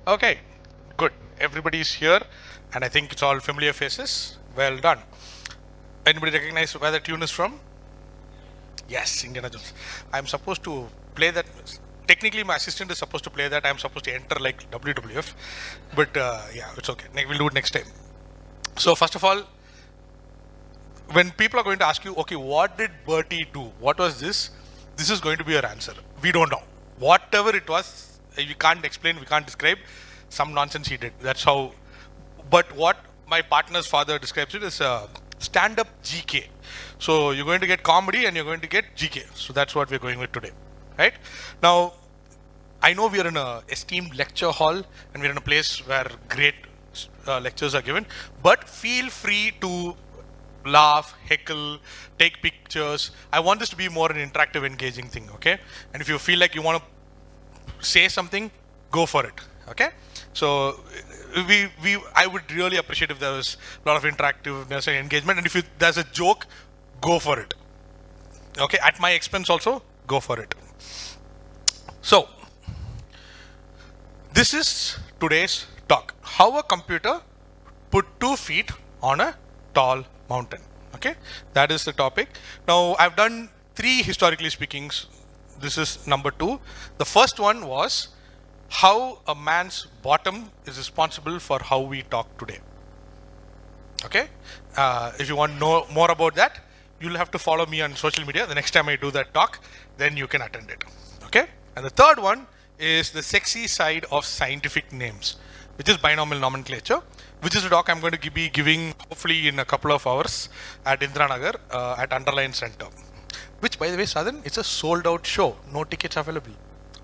Okay, good. Everybody's here, and I think it's all familiar faces. Well done. Anybody recognize where the tune is from? Yes, Indiana Jones. I'm supposed to play that. Technically, my assistant is supposed to play that. I'm supposed to enter like WWF, but yeah, it's okay. We'll do it next time. So first of all, when people are going to ask you, okay, what did Bertie do? What was this? This is going to be your answer. We don't know. Whatever it was, we can't explain, we can't describe. Some nonsense he did. That's how. But what my partner's father describes it as stand-up GK. So you're going to get comedy and you're going to get GK. So that's what we're going with today, right? Now, I know we are in a esteemed lecture hall and we're in a place where great lectures are given, but feel free to laugh, heckle, take pictures. I want this to be more an interactive, engaging thing, okay? And if you feel like you want to say something, go for it, okay? So I would really appreciate if there was a lot of interactiveness and engagement. And if there's a joke, go for it, okay? At my expense also, go for it. So this is today's talk. How a computer put 2 feet on a tall mountain. Okay, that is the topic. Now I've done 3 historically speakings. This is number 2. The first one was how a man's bottom is responsible for how we talk today. Okay, if you want to know more about that, you'll have to follow me on social media. The next time I do that talk, then you can attend it. Okay, and the third one is the sexy side of scientific names, which is binomial nomenclature, which is a talk I'm going to be giving hopefully in a couple of hours at Indranagar at Underline Center. Which, by the way, Sadhan, it's a sold out show. No tickets available.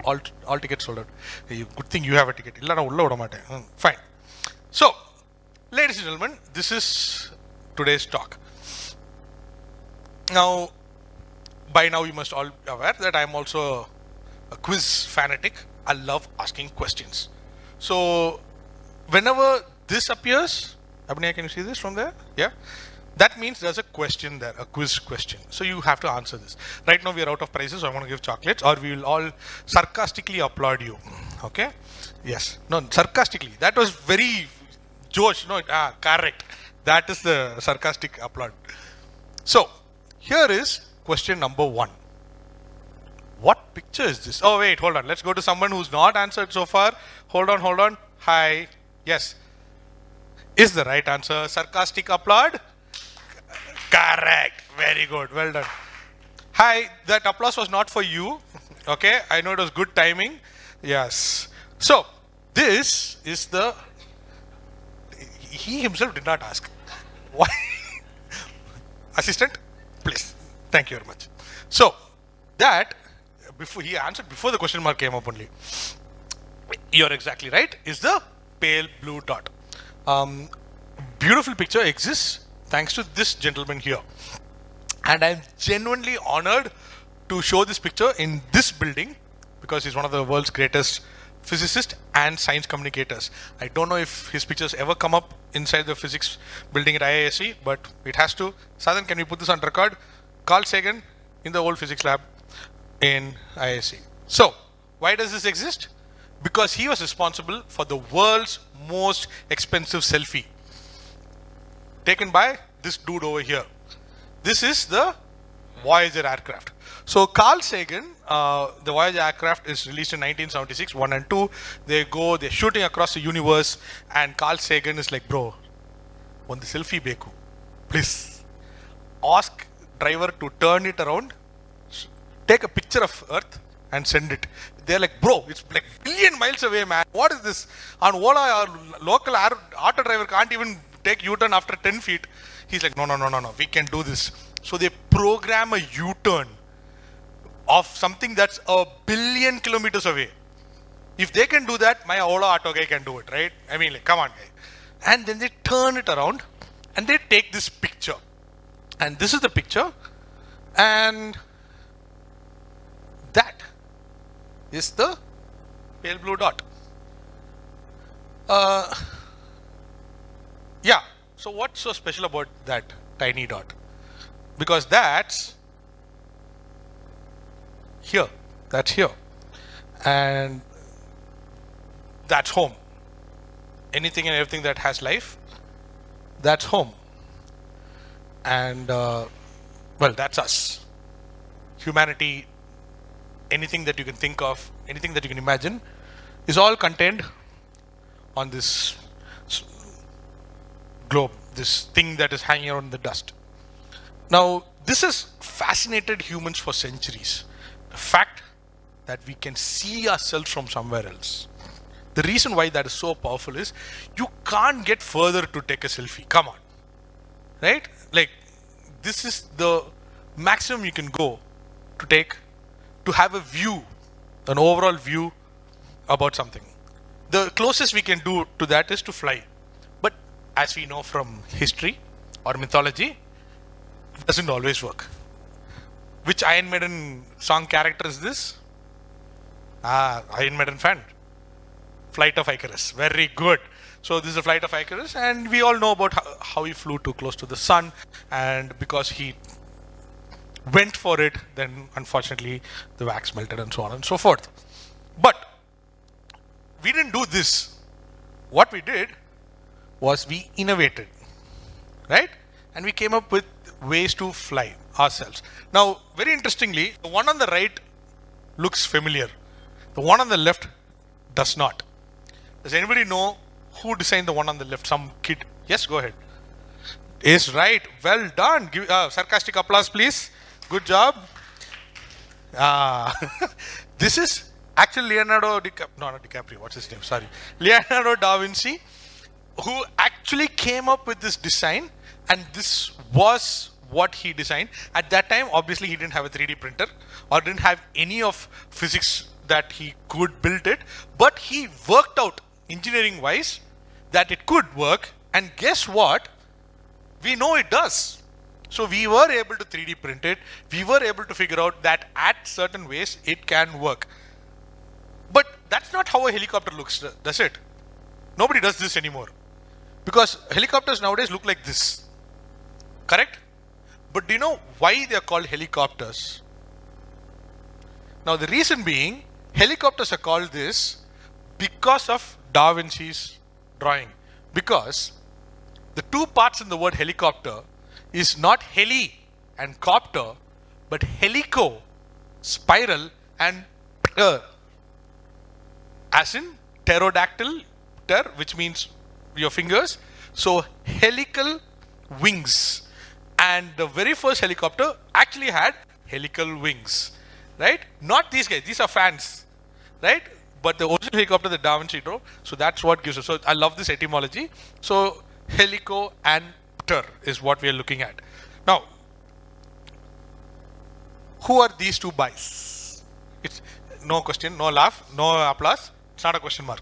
All tickets sold out. Good thing you have a ticket. Fine. So, ladies and gentlemen, this is today's talk. Now, by now you must all be aware that I'm also a quiz fanatic. I love asking questions. So, whenever this appears, Abhinay, can you see this from there? Yeah. That means there's a question there, a quiz question. So you have to answer this. Right now we are out of prizes, so I want to give chocolates, or we will all sarcastically applaud you. Okay? Yes. No, sarcastically. That was very Josh. No, correct. That is the sarcastic applaud. So, here is question number 1. What picture is this? Oh, wait, hold on. Let's go to someone who's not answered so far. Hold on. Hi. Yes. Is the right answer sarcastic applaud? Correct. Very good. Well done. Hi. That applause was not for you. Okay. I know it was good timing. Yes. So, this is the... He himself did not ask. Why? Assistant, please. Thank you very much. So, that... Before he answered before the question mark came up only. You're exactly right. Is the pale blue dot. Beautiful picture exists thanks to this gentleman here. And I'm genuinely honored to show this picture in this building because he's one of the world's greatest physicists and science communicators. I don't know if his pictures ever come up inside the physics building at IISc, but it has to. Sadhan, can you put this on record? Carl Sagan in the old physics lab in IISc. So, why does this exist? Because he was responsible for the world's most expensive selfie taken by this dude over here. This is the Voyager aircraft. So Carl Sagan, the Voyager aircraft is released in 1976, 1 and 2. They're shooting across the universe, and Carl Sagan is like, bro, one selfie beku. Please ask driver to turn it around, take a picture of Earth and send it. They're like, bro, it's like billion miles away, man. What is this? On Ola, our local auto driver can't even take U-turn after 10 feet. He's like, no. We can do this. So they program a U-turn of something that's a billion kilometers away. If they can do that, my Ola auto guy can do it, right? I mean, like, come on, guy. And then they turn it around and they take this picture. And this is the picture. And that is the pale blue dot. Yeah, so what's so special about that tiny dot? Because that's here, and that's home. anything and everything that has life, that's home. And well, that's us. Humanity, anything that you can think of, anything that you can imagine, is all contained on this globe, this thing that is hanging around in the dust. Now, this has fascinated humans for centuries. The fact that we can see ourselves from somewhere else. The reason why that is so powerful is you can't get further to take a selfie. Come on. Right? Like, this is the maximum you can go to take, to have a view, an overall view about something. The closest we can do to that is to fly. But as we know from history or mythology, it doesn't always work. Which Iron Maiden song character is this? Iron Maiden fan. Flight of Icarus. Very good. So this is a flight of Icarus, and we all know about how he flew too close to the sun, and because he went for it, then unfortunately the wax melted and so on and so forth. But we didn't do this. What we did was we innovated, right? And we came up with ways to fly ourselves. Now, very interestingly, the one on the right looks familiar. The one on the left does not. Does anybody know who designed the one on the left? Some kid? Yes, go ahead. Is right. Well done. Give sarcastic applause, please. Good job. This is actually Leonardo DiCaprio. No, not DiCaprio. What's his name? Sorry. Leonardo da Vinci, who actually came up with this design, and this was what he designed. At that time, obviously, he didn't have a 3D printer or didn't have any of physics that he could build it, but he worked out engineering wise that it could work, and guess what? We know it does. So we were able to 3D print it. We were able to figure out that at certain ways it can work. But that's not how a helicopter looks, does it? Nobody does this anymore. Because helicopters nowadays look like this. Correct? But do you know why they are called helicopters? Now the reason being, helicopters are called this because of Da Vinci's drawing. Because the two parts in the word helicopter is not heli and copter, but helico, spiral, and pter. As in pterodactyl, pter, which means your fingers. So helical wings. And the very first helicopter actually had helical wings. Right? Not these guys, these are fans. Right? But the original helicopter that Da Vinci drove, so that's what gives us. So I love this etymology. So helico and pter is what we are looking at. Now, who are these two boys? It's no question, no laugh, no applause. It's not a question mark.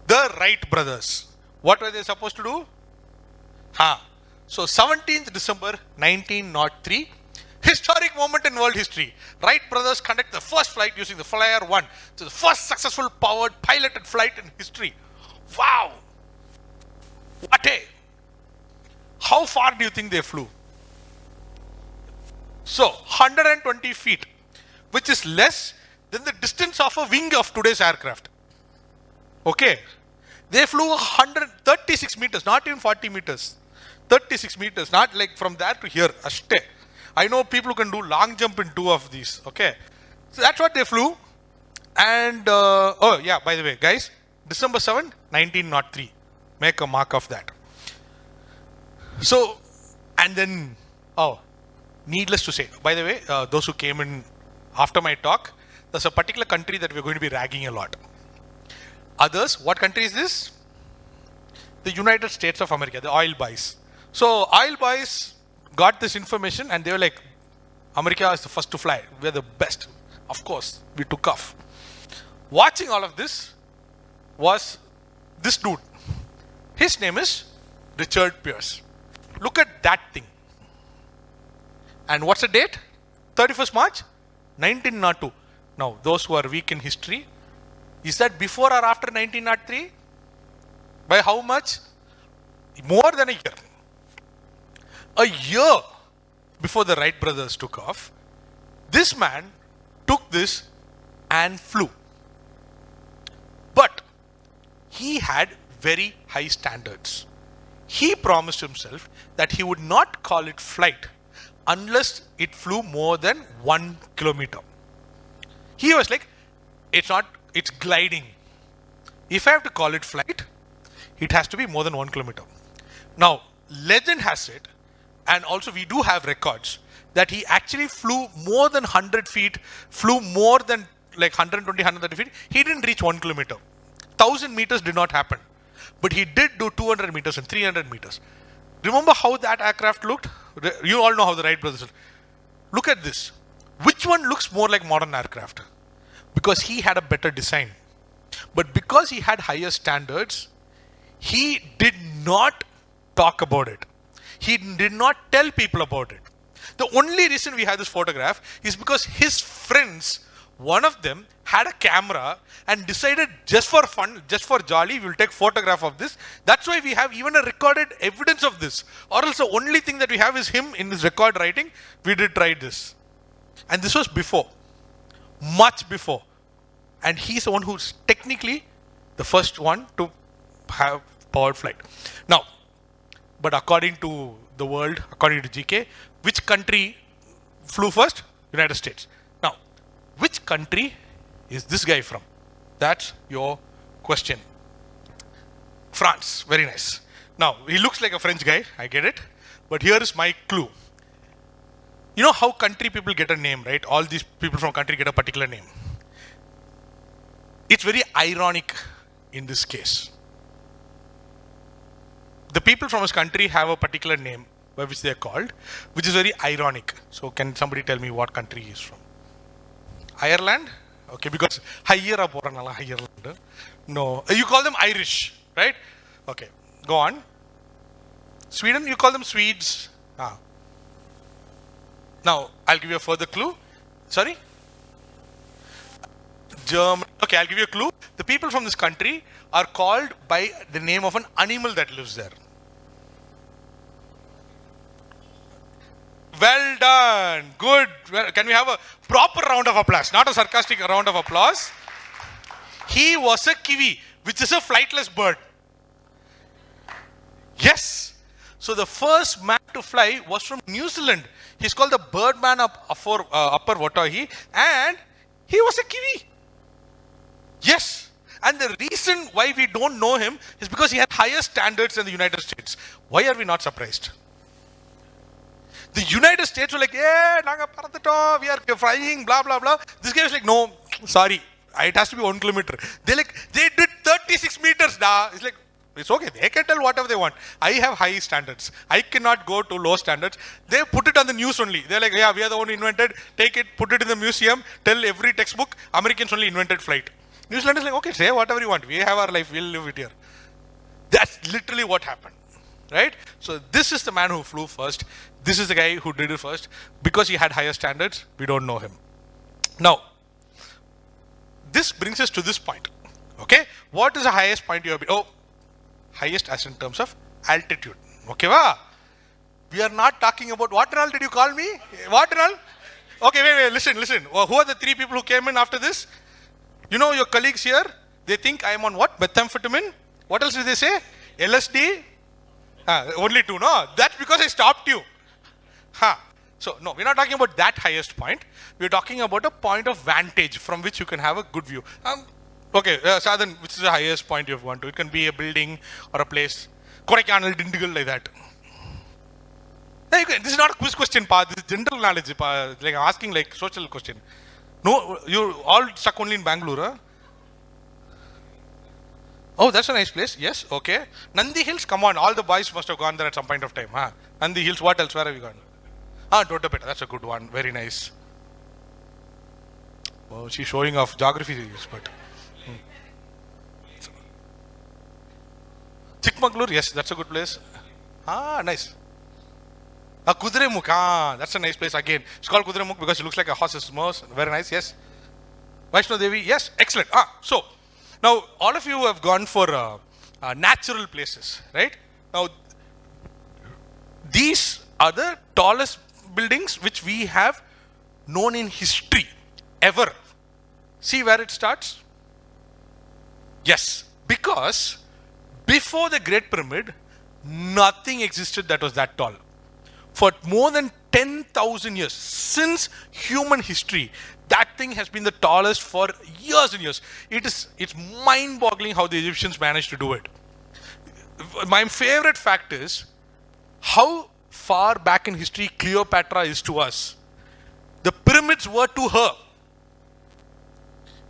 The Wright brothers. What were they supposed to do? So 17th December 1903, historic moment in world history. Wright brothers conduct the first flight using the Flyer 1. It's the first successful powered piloted flight in history. Wow! What a! How far do you think they flew? So 120 feet, which is less than the distance of a wing of today's aircraft. Okay. They flew 136 meters, not even 40 meters. 36 meters, not like from there to here. Ashte. I know people who can do long jump in two of these. Okay. So that's what they flew. And, oh yeah, by the way, guys, December 7, 1903. Make a mark of that. So, and then, oh, needless to say, by the way, those who came in after my talk, there's a particular country that we're going to be ragging a lot. Others, what country is this? The United States of America, the oil boys. So oil boys got this information and they were like, America is the first to fly. We're the best. Of course, we took off. Watching all of this was this dude. His name is Richard Pierce. Look at that thing. And what's the date? 31st March 1902. Now, those who are weak in history, is that before or after 1903? By how much? More than a year. A year before the Wright brothers took off, this man took this and flew. But he had very high standards. He promised himself that he would not call it flight unless it flew more than 1 kilometer. He was like, it's gliding. If I have to call it flight, it has to be more than 1 kilometer. Now, legend has it, and also we do have records, that he actually flew more than 100 feet, flew more than like 120, 130 feet. He didn't reach 1 kilometer. 1,000 meters did not happen. But he did do 200 meters and 300 meters. Remember how that aircraft looked? You all know how the Wright brothers look. Look at this. Which one looks more like modern aircraft? Because he had a better design. But because he had higher standards, he did not talk about it. He did not tell people about it. The only reason we have this photograph is because his friends, one of them had a camera and decided just for fun, just for jolly, we will take photograph of this. That's why we have even a recorded evidence of this. Or else the only thing that we have is him in his record writing. We did try this. And this was before. Much before. And he's the one who's technically the first one to have powered flight. Now, but according to the world, according to GK, which country flew first? United States. Now, which country is this guy from? That's your question. France. Very nice. Now, he looks like a French guy. I get it. But here is my clue. You know how country people get a name, right? All these people from country get a particular name. It's very ironic in this case. The people from his country have a particular name by which they are called, which is very ironic. So can somebody tell me what country he is from? Ireland? Okay, because higher up Ireland. No, you call them Irish, right? Okay, go on. Sweden, you call them Swedes. Now, I'll give you a further clue. Sorry? German. Okay, I'll give you a clue. The people from this country are called by the name of an animal that lives there. Well done. Good. Well, can we have a proper round of applause? Not a sarcastic round of applause. He was a kiwi, which is a flightless bird. Yes. So the first man to fly was from New Zealand. He's called the Birdman of Upper Watahi, and he was a kiwi. Yes. And the reason why we don't know him is because he had higher standards than the United States. Why are we not surprised? The United States were like, yeah, we are flying, blah, blah, blah. This guy was like, no, sorry, it has to be 1 kilometer. They did 36 meters. It's like, it's okay, they can tell whatever they want. I have high standards. I cannot go to low standards. They put it on the news only. They're like, yeah, we are the one who invented, take it, put it in the museum, tell every textbook, Americans only invented flight. New Zealand is like, okay, say whatever you want. We have our life, we'll live it here. That's literally what happened. Right? So this is the man who flew first. This is the guy who did it first. Because he had higher standards, we don't know him. Now, this brings us to this point. Okay? What is the highest point you have been? Oh, highest as in terms of altitude. Okay, va? We are not talking about, what and all did you call me? What and all? Okay, wait, listen. Who are the 3 people who came in after this? You know your colleagues here, they think I am on what? Methamphetamine? What else did they say? LSD? Only 2, no? That's because I stopped you. So, no, we're not talking about that highest point. We're talking about a point of vantage from which you can have a good view. Okay, Sadhan, which is the highest point you've gone to? It can be a building or a place. Kodaikanal, Dindigul, like that. This is not a quiz question, Pa. This is general knowledge, Pa. Like asking like social question. No, you're all stuck only in Bangalore, huh? Oh, that's a nice place. Yes, okay. Nandi Hills, come on. All the boys must have gone there at some point of time. Huh? Nandi Hills, what else? Where have you gone? Totapeta, that's a good one. Very nice. Oh, she's showing off geography, but. Chikmagalur, yes, that's a good place. Nice. Kudremukh, that's a nice place again. It's called Kudremukh because it looks like a horse's nose. Very nice, yes. Vaishno Devi, yes, excellent. So, now all of you have gone for natural places, right? Now, these are the tallest buildings which we have known in history, ever. See where it starts? Yes, because Before the Great Pyramid, nothing existed that was that tall. For more than 10,000 years, since human history, that thing has been the tallest for years and years. It's mind-boggling how the Egyptians managed to do it. My favorite fact is how far back in history Cleopatra is to us. The pyramids were to her.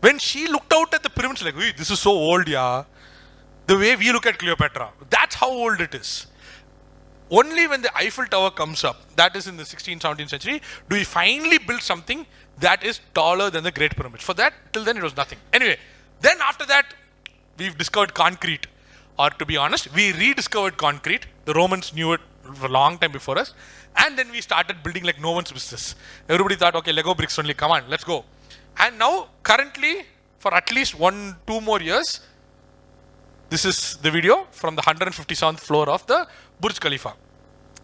When she looked out at the pyramids, like, this is so old, yeah. The way we look at Cleopatra, that's how old it is. Only when the Eiffel Tower comes up, that is in the 16th, 17th century, do we finally build something that is taller than the Great Pyramids. For that, till then it was nothing. Anyway, then after that, we've discovered concrete. Or to be honest, we rediscovered concrete. The Romans knew it for a long time before us. And then we started building like no one's business. Everybody thought, okay, Lego bricks only, come on, let's go. And now, currently, for at least 1-2 more years, this is the video from the 157th floor of the Burj Khalifa.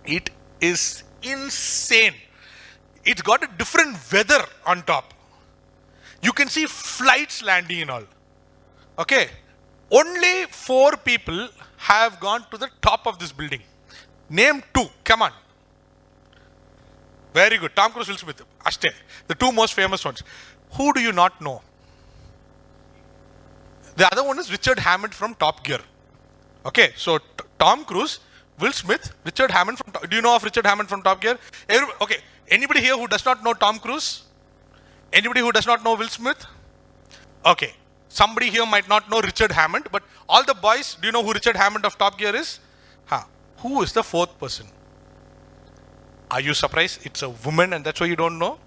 It is insane. It's got a different weather on top. You can see flights landing and all. Okay. Only 4 people have gone to the top of this building. Name 2. Come on. Very good. Tom Cruise, Will Smith. Ashte. The 2 most famous ones. Who do you not know? The other one is Richard Hammond from Top Gear. Okay. So Tom Cruise, Will Smith, Richard Hammond from Do you know of Richard Hammond from Top Gear? Okay. Anybody here who does not know Tom Cruise? Anybody who does not know Will Smith? Okay. Somebody here might not know Richard Hammond, but all the boys, do you know who Richard Hammond of Top Gear is? Who is the 4th person? Are you surprised? It's a woman and that's why you don't know?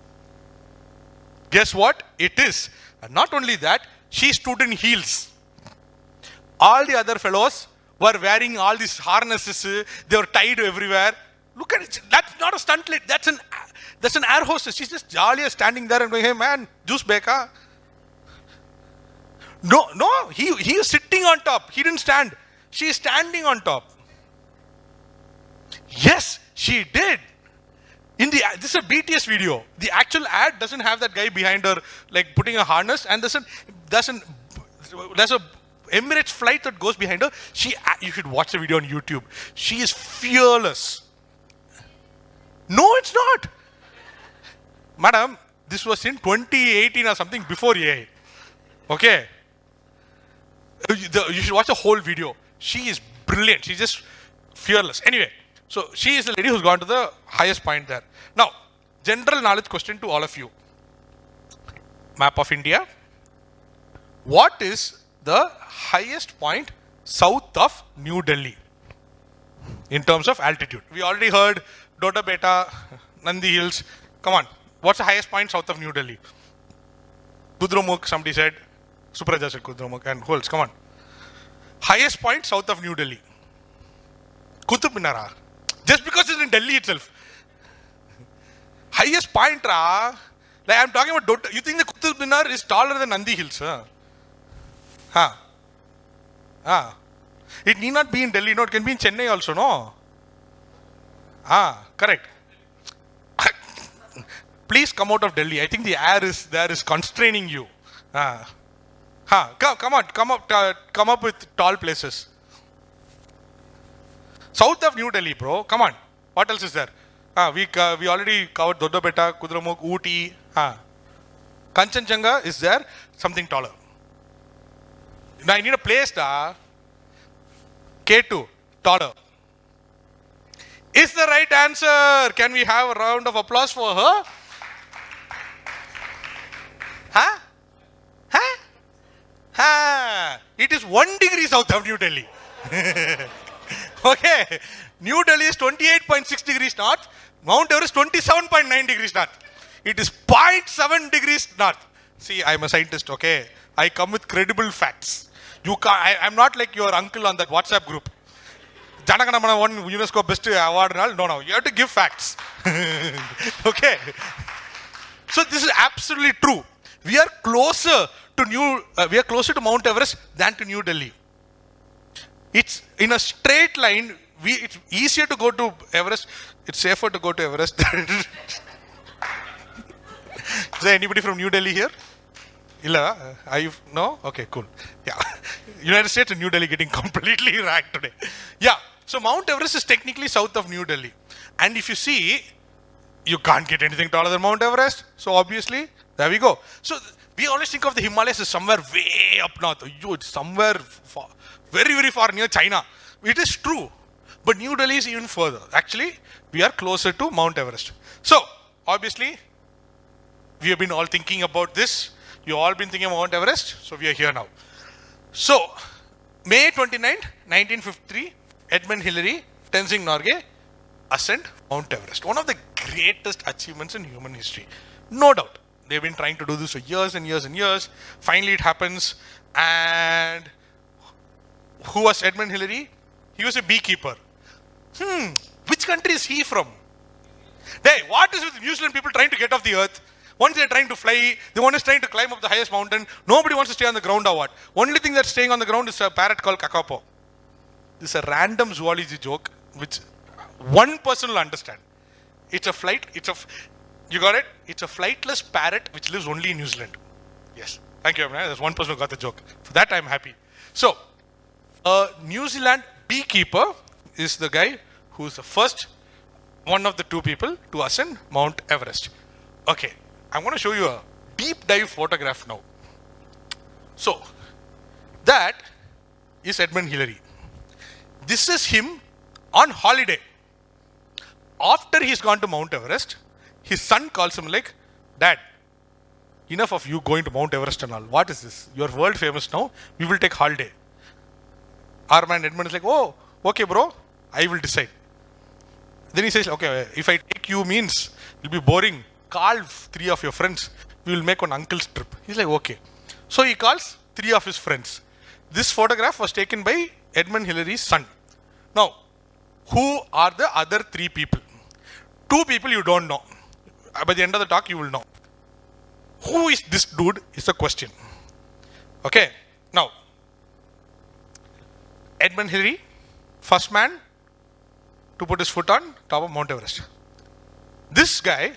Guess what? It is. And not only that, she stood in heels. All the other fellows were wearing all these harnesses. They were tied everywhere. Look at it. That's not a stunt lady. That's an air hostess. She's just jolly standing there and going, hey man, juice beka. No, he is sitting on top. He didn't stand. She is standing on top. Yes, she did. This is a BTS video. The actual ad doesn't have that guy behind her, like putting a harness, and there's a Emirates flight that goes behind her. You should watch the video on YouTube. She is fearless. No, it's not. Madam, this was in 2018 or something before AI. Okay. You should watch the whole video. She is brilliant. She's just fearless. Anyway, so she is the lady who's gone to the highest point there. Now, general knowledge question to all of you. Map of India. What is the highest point south of New Delhi in terms of altitude? We already heard Doda Beta, Nandi Hills. Come on. What's the highest point south of New Delhi? Kudromukh, somebody said. Supraja said Kudromukh. And who else? Come on. Highest point south of New Delhi. Qutub Minar. Just because it's in Delhi itself. Highest point, ra. Like I'm talking about Doda. You think the Qutub Minar is taller than Nandi Hills? It need not be in Delhi. No, it can be in Chennai also, no? Correct. Please come out of Delhi. I think the air is constraining you. Come up with tall places. South of New Delhi, bro. Come on. What else is there? We already covered Doda Beta, Kudremukh, Ooty. Kanchenjunga is there. Something taller. Now I need a place, K2, taller. Is the right answer. Can we have a round of applause for her? It is 1 degree south of New Delhi. Okay. New Delhi is 28.6 degrees north. Mount Everest 27.9 degrees north. It is 0.7 degrees north. See, I'm a scientist, okay? I come with credible facts. I'm not like your uncle on that WhatsApp group. Janaganamana won UNESCO Best Award and all. No. You have to give facts. Okay. So this is absolutely true. We are closer to Mount Everest than to New Delhi. It's in a straight line. It's easier to go to Everest. It's safer to go to Everest. Is there anybody from New Delhi here? Illa, no? Okay, cool. Yeah. United States and New Delhi getting completely ranked today. Yeah. So Mount Everest is technically south of New Delhi. And if you see, you can't get anything taller than Mount Everest. So obviously, there we go. So we always think of the Himalayas as somewhere way up north. It's somewhere far, very, very far near China. It is true. But New Delhi is even further. Actually, we are closer to Mount Everest. So, obviously, we have been all thinking about this. You all been thinking of Mount Everest. So, we are here now. So, May 29th, 1953, Edmund Hillary, Tenzing Norgay ascend Mount Everest. One of the greatest achievements in human history. No doubt. They've been trying to do this for years and years and years. Finally, it happens. And who was Edmund Hillary? He was a beekeeper. Which country is he from? Hey, what is with New Zealand people trying to get off the earth? Once they're trying to fly, the one is trying to climb up the highest mountain. Nobody wants to stay on the ground or what? Only thing that's staying on the ground is a parrot called kakapo. This is a random zoology joke which one person will understand. It's a you got it? It's a flightless parrot which lives only in New Zealand. Yes. Thank you, Abhinay. There's one person who got the joke. For that, I'm happy. So, a New Zealand beekeeper is the guy who's the first one of the two people to ascend Mount Everest. Okay, I'm going to show you a deep dive photograph now. So, that is Edmund Hillary. This is him on holiday. After he's gone to Mount Everest, his son calls him like, Dad, enough of you going to Mount Everest and all. What is this? You're world famous now. We will take holiday. Our man Edmund is like, oh, okay, bro. I will decide. Then he says, okay, if I take you means it'll be boring. Call 3 of your friends. We will make one uncle's trip. He's like, okay. So he calls 3 of his friends. This photograph was taken by Edmund Hillary's son. Now, who are the other 3 people? 2 people you don't know. By the end of the talk, you will know. Who is this dude is the question. Okay. Now, Edmund Hillary, first man to put his foot on top of Mount Everest. This guy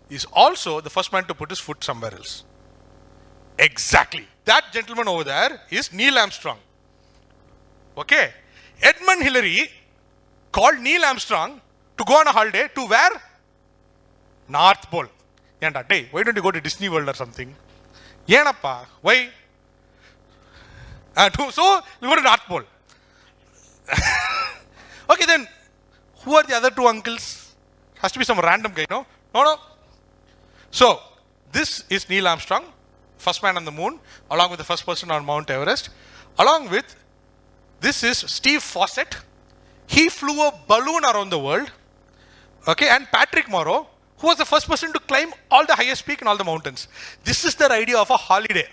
is also the first man to put his foot somewhere else. Exactly. That gentleman over there is Neil Armstrong. Okay. Edmund Hillary called Neil Armstrong to go on a holiday to where? North Pole. Hey, why don't you go to Disney World or something? Yenappa, why? So, we go to North Pole. Okay, then, who are the other 2 uncles? Has to be some random guy, no? No. So, this is Neil Armstrong, first man on the moon, along with the first person on Mount Everest. Along with, this is Steve Fawcett. He flew a balloon around the world. Okay, and Patrick Morrow, who was the first person to climb all the highest peak in all the mountains. This is their idea of a holiday.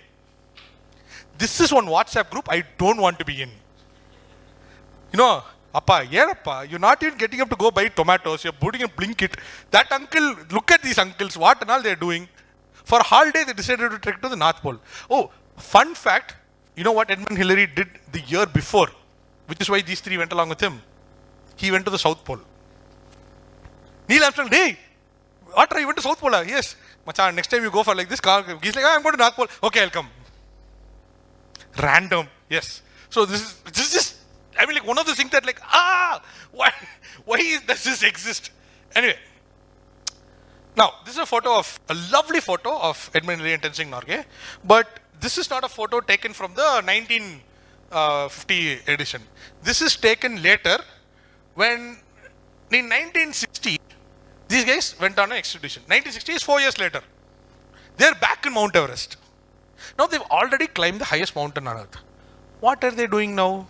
This is one WhatsApp group I don't want to be in. You know, Appa, you're not even getting up to go buy tomatoes. You're putting a Blinkit. That uncle, look at these uncles, what and all they're doing. For a holiday, they decided to trek to the North Pole. Oh, fun fact, you know what Edmund Hillary did the year before, which is why these 3 went along with him. He went to the South Pole. Neil Armstrong, hey, what, you went to South Pole? Yes. Machan, next time you go for like this car, he's like, I'm going to North Pole. Okay, I'll come. Random, yes. So this is just, I mean, like one of the things that like, why does this exist? Anyway, now this is a lovely photo of Edmund Hillary and Tenzing Norgay, but this is not a photo taken from the 1950 edition. This is taken later when in 1960, these guys went on an expedition. 1960 is 4 years later. They're back in Mount Everest. Now they've already climbed the highest mountain on earth. What are they doing now?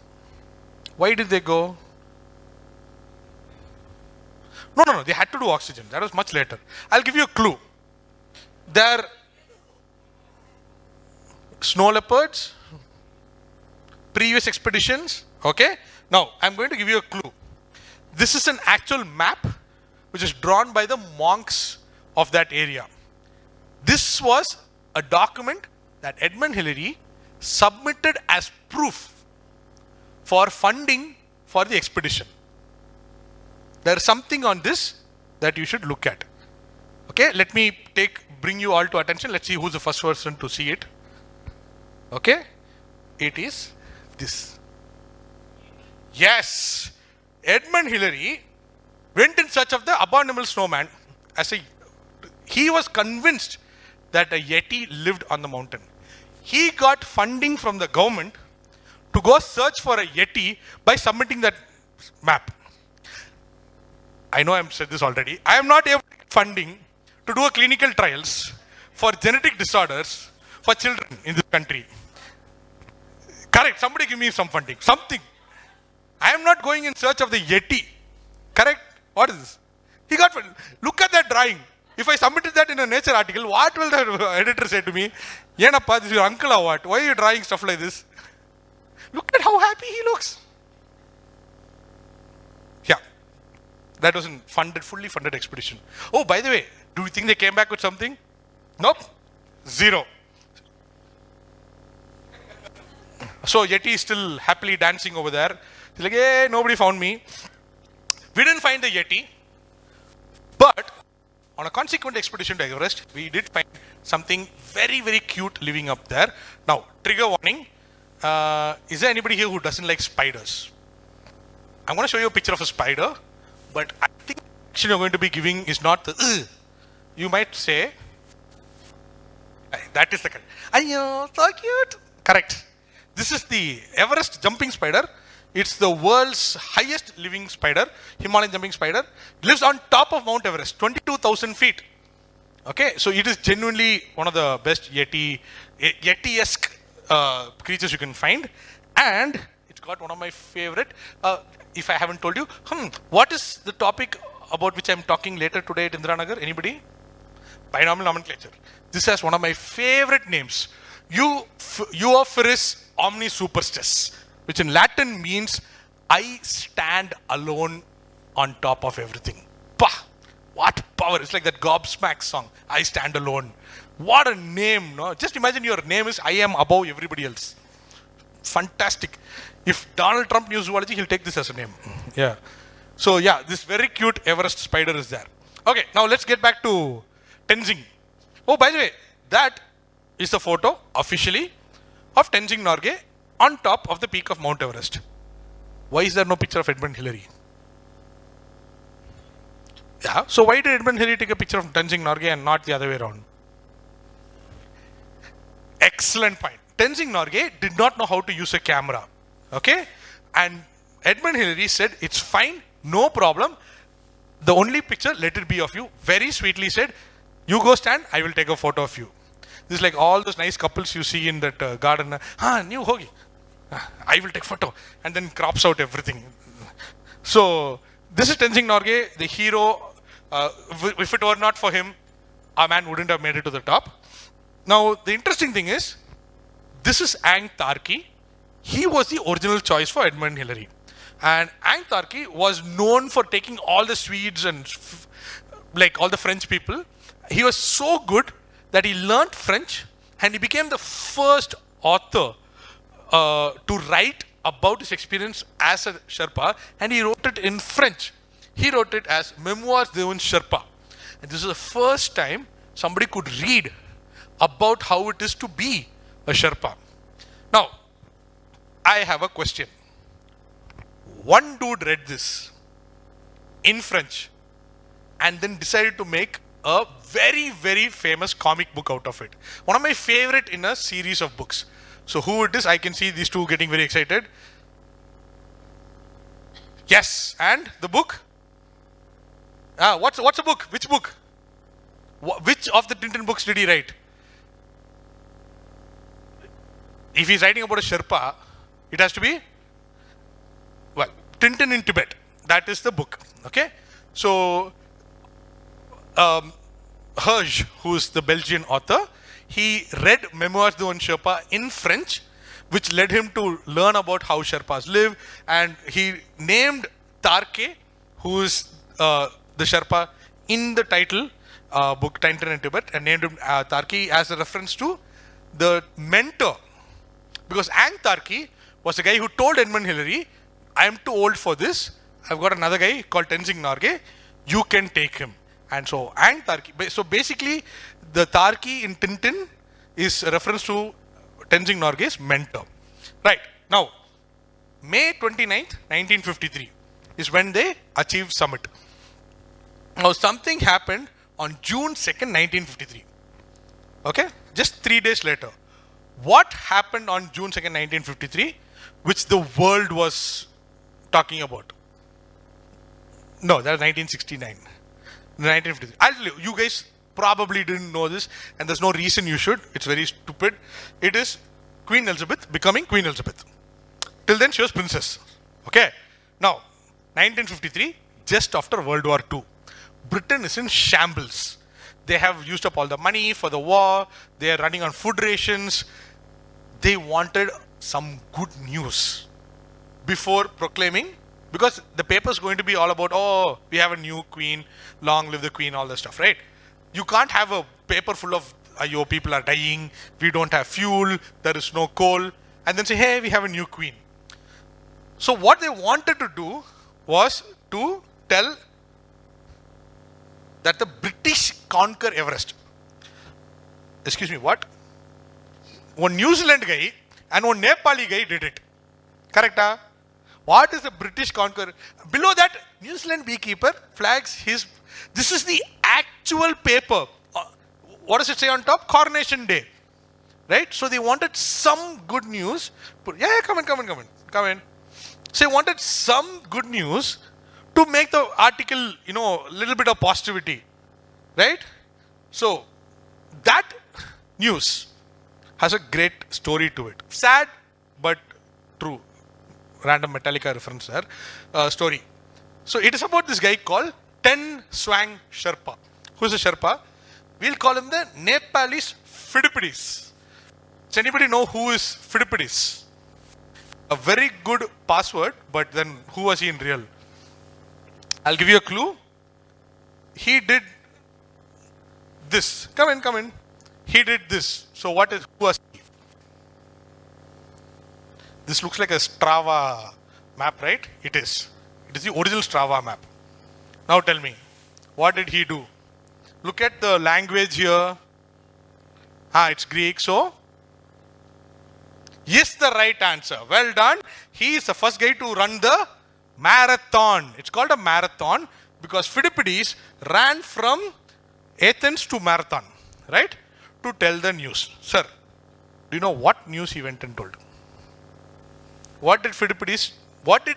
Why did they go? No. They had to do oxygen. That was much later. I'll give you a clue. They're snow leopards, previous expeditions. Okay. Now, I'm going to give you a clue. This is an actual map which is drawn by the monks of that area. This was a document that Edmund Hillary submitted as proof for funding for the expedition. There is something on this that you should look at. Okay, let me bring you all to attention. Let's see who's the first person to see it. Okay, it is this. Yes, Edmund Hillary went in search of the abominable snowman. He was convinced that a Yeti lived on the mountain. He got funding from the government to go search for a Yeti by submitting that map. I know I've said this already. I am not able to get funding to do a clinical trials for genetic disorders for children in this country. Correct. Somebody give me some funding. Something. I am not going in search of the Yeti. Correct? What is this? He got funding. Look at that drawing. If I submitted that in a Nature article, what will the editor say to me? Yenappa, this is your uncle or what? Why are you drawing stuff like this? Look at how happy he looks. Yeah. That was a fully funded expedition. Oh, by the way, do you think they came back with something? Nope. Zero. So Yeti is still happily dancing over there. He's like, hey, nobody found me. We didn't find the Yeti. But on a consequent expedition to Everest, we did find something very, very cute living up there. Now, trigger warning. Is there anybody here who doesn't like spiders? I'm going to show you a picture of a spider. But I think the action you're going to be giving is not the You might say, that is the correct. Ayyo, so cute. Correct. This is the Everest jumping spider. It's the world's highest living spider, Himalayan jumping spider. Lives on top of Mount Everest, 22,000 feet. Okay, so it is genuinely one of the best Yeti-esque creatures you can find. And it's got one of my favorite, if I haven't told you, what is the topic about which I'm talking later today at Indiranagar? Anybody? Binomial nomenclature. This has one of my favorite names. Euophoris omni superstes, which in Latin means I stand alone on top of everything. Pah! What power! It's like that Gobsmack song, I stand alone. What a name, no? Just imagine your name is I am above everybody else. Fantastic. If Donald Trump knew zoology, he'll take this as a name. Yeah. So yeah, this very cute Everest spider is there. Okay, now let's get back to Tenzing. Oh, by the way, that is a photo officially of Tenzing Norgay on top of the peak of Mount Everest. Why is there no picture of Edmund Hillary? Yeah, so why did Edmund Hillary take a picture of Tenzing Norgay and not the other way around? Excellent point. Tenzing Norgay did not know how to use a camera. Okay? And Edmund Hillary said, it's fine, no problem. The only picture, let it be of you. Very sweetly said, you go stand, I will take a photo of you. This is like all those nice couples you see in that garden. New hogi. I will take photo. And then crops out everything. So, this is Tenzing Norgay, the hero. If it were not for him, our man wouldn't have made it to the top. Now, the interesting thing is, this is Ang Tarki. He was the original choice for Edmund Hillary. And Ang Tarki was known for taking all the Swedes and like all the French people. He was so good that he learnt French and he became the first author to write about his experience as a Sherpa, and he wrote it in French. He wrote it as Memoirs d'un Sherpa. And this is the first time somebody could read about how it is to be a Sherpa. Now, I have a question. One dude read this in French and then decided to make a very, very famous comic book out of it. One of my favorite in a series of books. So who it is? I can see these two getting very excited. Yes, and the book? What's a book? Which book? Which of the Tintin books did he write? If he's writing about a Sherpa, it has to be, well, Tintin in Tibet. That is the book. Okay? So, Herge, who is the Belgian author, he read Memoirs d'un Sherpa in French, which led him to learn about how Sherpas live, and he named Tarke, who is the Sherpa in the title book Tintin in Tibet, and named him Tarki as a reference to the mentor. Because Ang Tarki was the guy who told Edmund Hillary, I am too old for this. I've got another guy called Tenzing Norgay. You can take him. And so So basically, the Tarki in Tintin is a reference to Tenzing Norgay's mentor. Right. Now, May 29th, 1953 is when they achieved summit. Now, something happened on June 2nd, 1953. Okay? Just 3 days later. What happened on June 2nd, 1953, which the world was talking about? No, that was 1969. 1953. I'll tell you, you guys probably didn't know this, and there's no reason you should. It's very stupid. It is Queen Elizabeth becoming Queen Elizabeth. Till then, she was princess. Okay? Now, 1953, just after World War II. Britain is in shambles. They have used up all the money for the war. They are running on food rations. They wanted some good news before proclaiming, because the paper is going to be all about, oh, we have a new queen, long live the queen, all that stuff, right? You can't have a paper full of, yo, people are dying, we don't have fuel, there is no coal, and then say, hey, we have a new queen. So what they wanted to do was to tell that the British conquer Everest. Excuse me, what? One New Zealand guy and one Nepali guy did it. Correct? What is the British conquer? Below that, New Zealand beekeeper flags his. This is the actual paper. What does it say on top? Coronation Day. Right? So they wanted some good news. Yeah, come in. So they wanted some good news to make the article, a little bit of positivity. Right? So that news has a great story to it. Sad, but true. Random Metallica reference there. Story. So it is about this guy called Ten Swang Sherpa. Who is a Sherpa? We'll call him the Nepalese Phidippides. Does anybody know who is Phidippides? A very good password, but then who was he in real? I'll give you a clue. He did this. Come in. He did this. So who was he? This looks like a Strava map, right? It is. It is the original Strava map. Now tell me, what did he do? Look at the language here. It's Greek. So, yes, the right answer. Well done. He is the first guy to run the marathon. It's called a marathon because Phidippides ran from Athens to Marathon, right? To tell the news. Sir, do you know what news he went and told? What did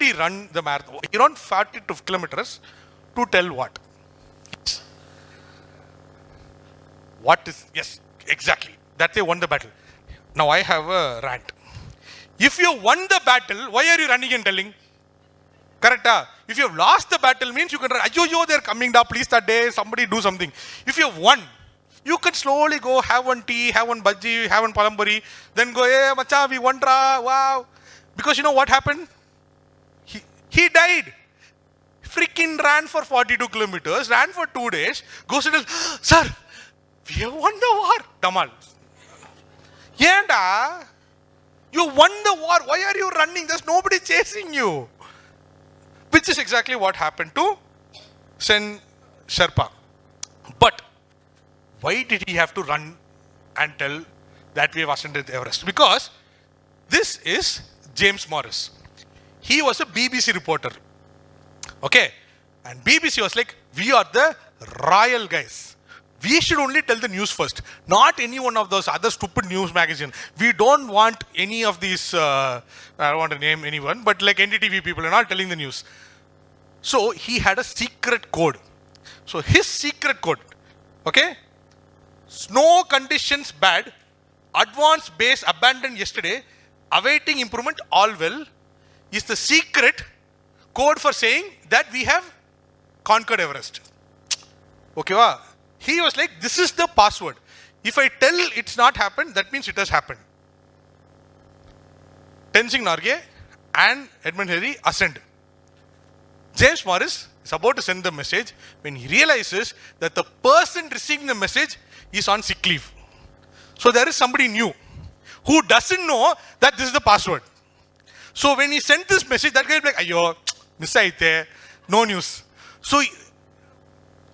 he run the marathon? He ran 42 kilometers to tell what? Yes, exactly. That they won the battle. Now I have a rant. If you won the battle, why are you running and telling? Correct? If you have lost the battle means you can run. They're coming down, please that day, somebody do something. If you have won, you can slowly go, have one tea, have one bhaji, have one palamburi, then go, hey, macha, we won, wow. Because you know what happened? He died. Freaking ran for 42 kilometers, ran for 2 days, goes and tells, sir, we have won the war. Tamal. Yenda, you won the war. Why are you running? There's nobody chasing you. Which is exactly what happened to Sen Sherpa. But why did he have to run and tell that we have ascended Everest? Because this is James Morris. He was a BBC reporter. Okay. And BBC was like, we are the royal guys. We should only tell the news first. Not any one of those other stupid news magazines. We don't want any of these, I don't want to name anyone, but like NDTV people are not telling the news. So he had a secret code. So his secret code, okay? Snow conditions bad, advanced base abandoned yesterday, awaiting improvement all well, is the secret code for saying that we have conquered Everest. Okay, wow. He was like, this is the password. If I tell it's not happened, that means it has happened. Tenzing Norgay and Edmund Hillary ascend. James Morris is about to send the message when he realizes that the person receiving the message is on sick leave. So there is somebody new who doesn't know that this is the password. So when he sent this message, that guy will be like, ayo, miss aite, no news. So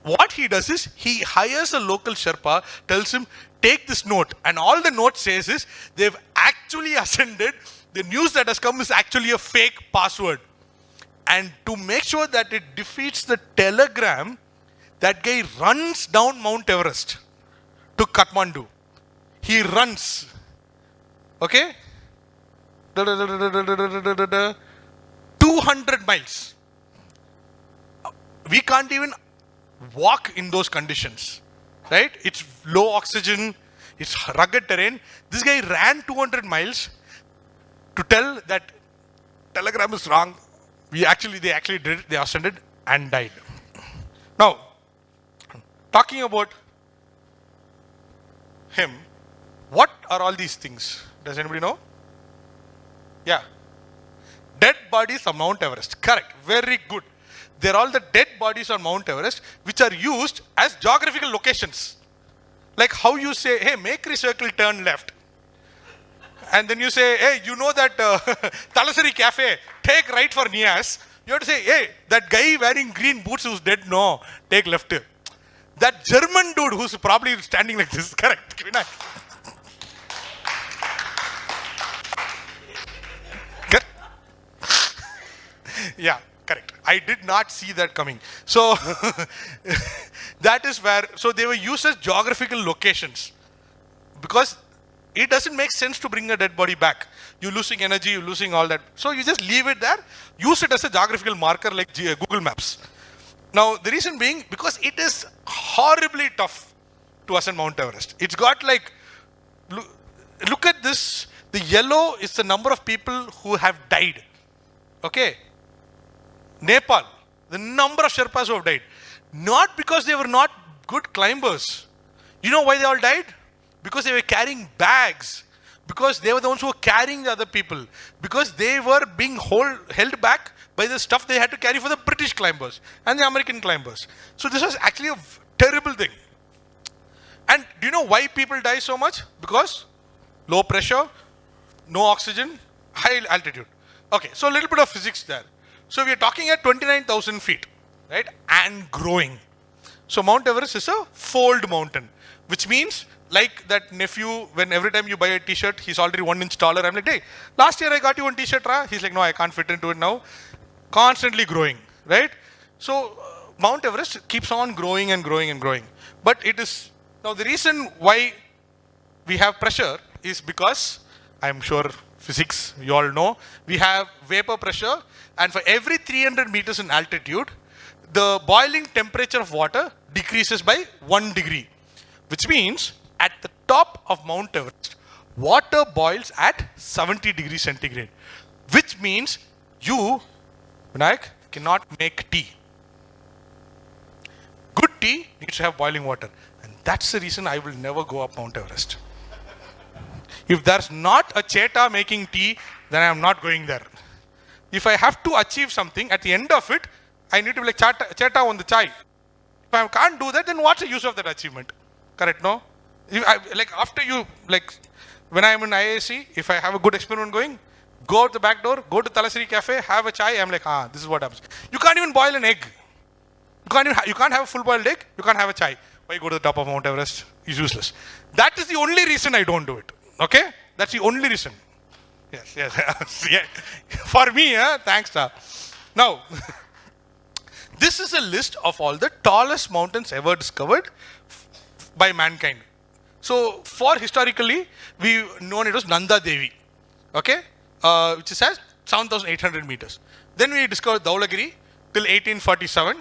what he does is, he hires a local Sherpa, tells him, take this note, and all the note says is they've actually ascended. The news that has come is actually a fake password. And to make sure that it defeats the telegram, that guy runs down Mount Everest to Kathmandu. He runs. Okay? 200 miles. We can't even walk in those conditions. Right? It's low oxygen. It's rugged terrain. This guy ran 200 miles to tell that telegram is wrong. They actually did it. They ascended and died. Now, talking about him, what are all these things? Does anybody know? Yeah. Dead bodies on Mount Everest. Correct. Very good. They're all the dead bodies on Mount Everest which are used as geographical locations. Like how you say, hey, Makery Circle, turn left. And then you say, hey, you know that Talasari Cafe, take right for Nias. You have to say, hey, that guy wearing green boots who's dead, no, take left. That German dude who's probably standing like this, correct. Yeah, correct. I did not see that coming. So, that is where, so they were used as geographical locations. Because it doesn't make sense to bring a dead body back. You're losing energy, you're losing all that. So you just leave it there, use it as a geographical marker like Google Maps. Now, the reason being, because it is horribly tough to ascend Mount Everest. It's got like, look at this. The yellow is the number of people who have died. Okay. Nepal, the number of Sherpas who have died. Not because they were not good climbers. You know why they all died? Because they were carrying bags. Because they were the ones who were carrying the other people. Because they were being held back by the stuff they had to carry for the British climbers and the American climbers. So this was actually a terrible thing. And do you know why people die so much? Because low pressure, no oxygen, high altitude. Okay, so a little bit of physics there. So we are talking at 29,000 feet, right? And growing. So Mount Everest is a fold mountain, which means like that nephew, when every time you buy a t-shirt, he's already 1 inch taller. I'm like, hey, last year I got you one t-shirt, Ra. He's like, no, I can't fit into it now. Constantly growing, right? So Mount Everest keeps on growing and growing and growing. But it is, now the reason why we have pressure is because, I'm sure physics, you all know, we have vapor pressure, and for every 300 meters in altitude, the boiling temperature of water decreases by 1 degree, which means at the top of Mount Everest, water boils at 70 degrees centigrade, which means you, Vinayak, cannot make tea. Good tea needs to have boiling water, and that's the reason I will never go up Mount Everest. If there's not a cheta making tea, then I am not going there. If I have to achieve something, at the end of it, I need to be like cheta on the chai. If I can't do that, then what's the use of that achievement? Correct, no? Like after you, like when I'm in IISc, if I have a good experiment going, go out the back door, go to Talasari Cafe, have a chai, I'm like, this is what happens. You can't even boil an egg. You can't have a full boiled egg, you can't have a chai. Why go to the top of Mount Everest? It's useless. That is the only reason I don't do it. Okay? That's the only reason. Yes. Yeah. For me, thanks, sir. Now, this is a list of all the tallest mountains ever discovered by mankind. So, for historically, we've known it was Nanda Devi, okay, which is at 7,800 meters. Then we discovered Dhaulagiri till 1847.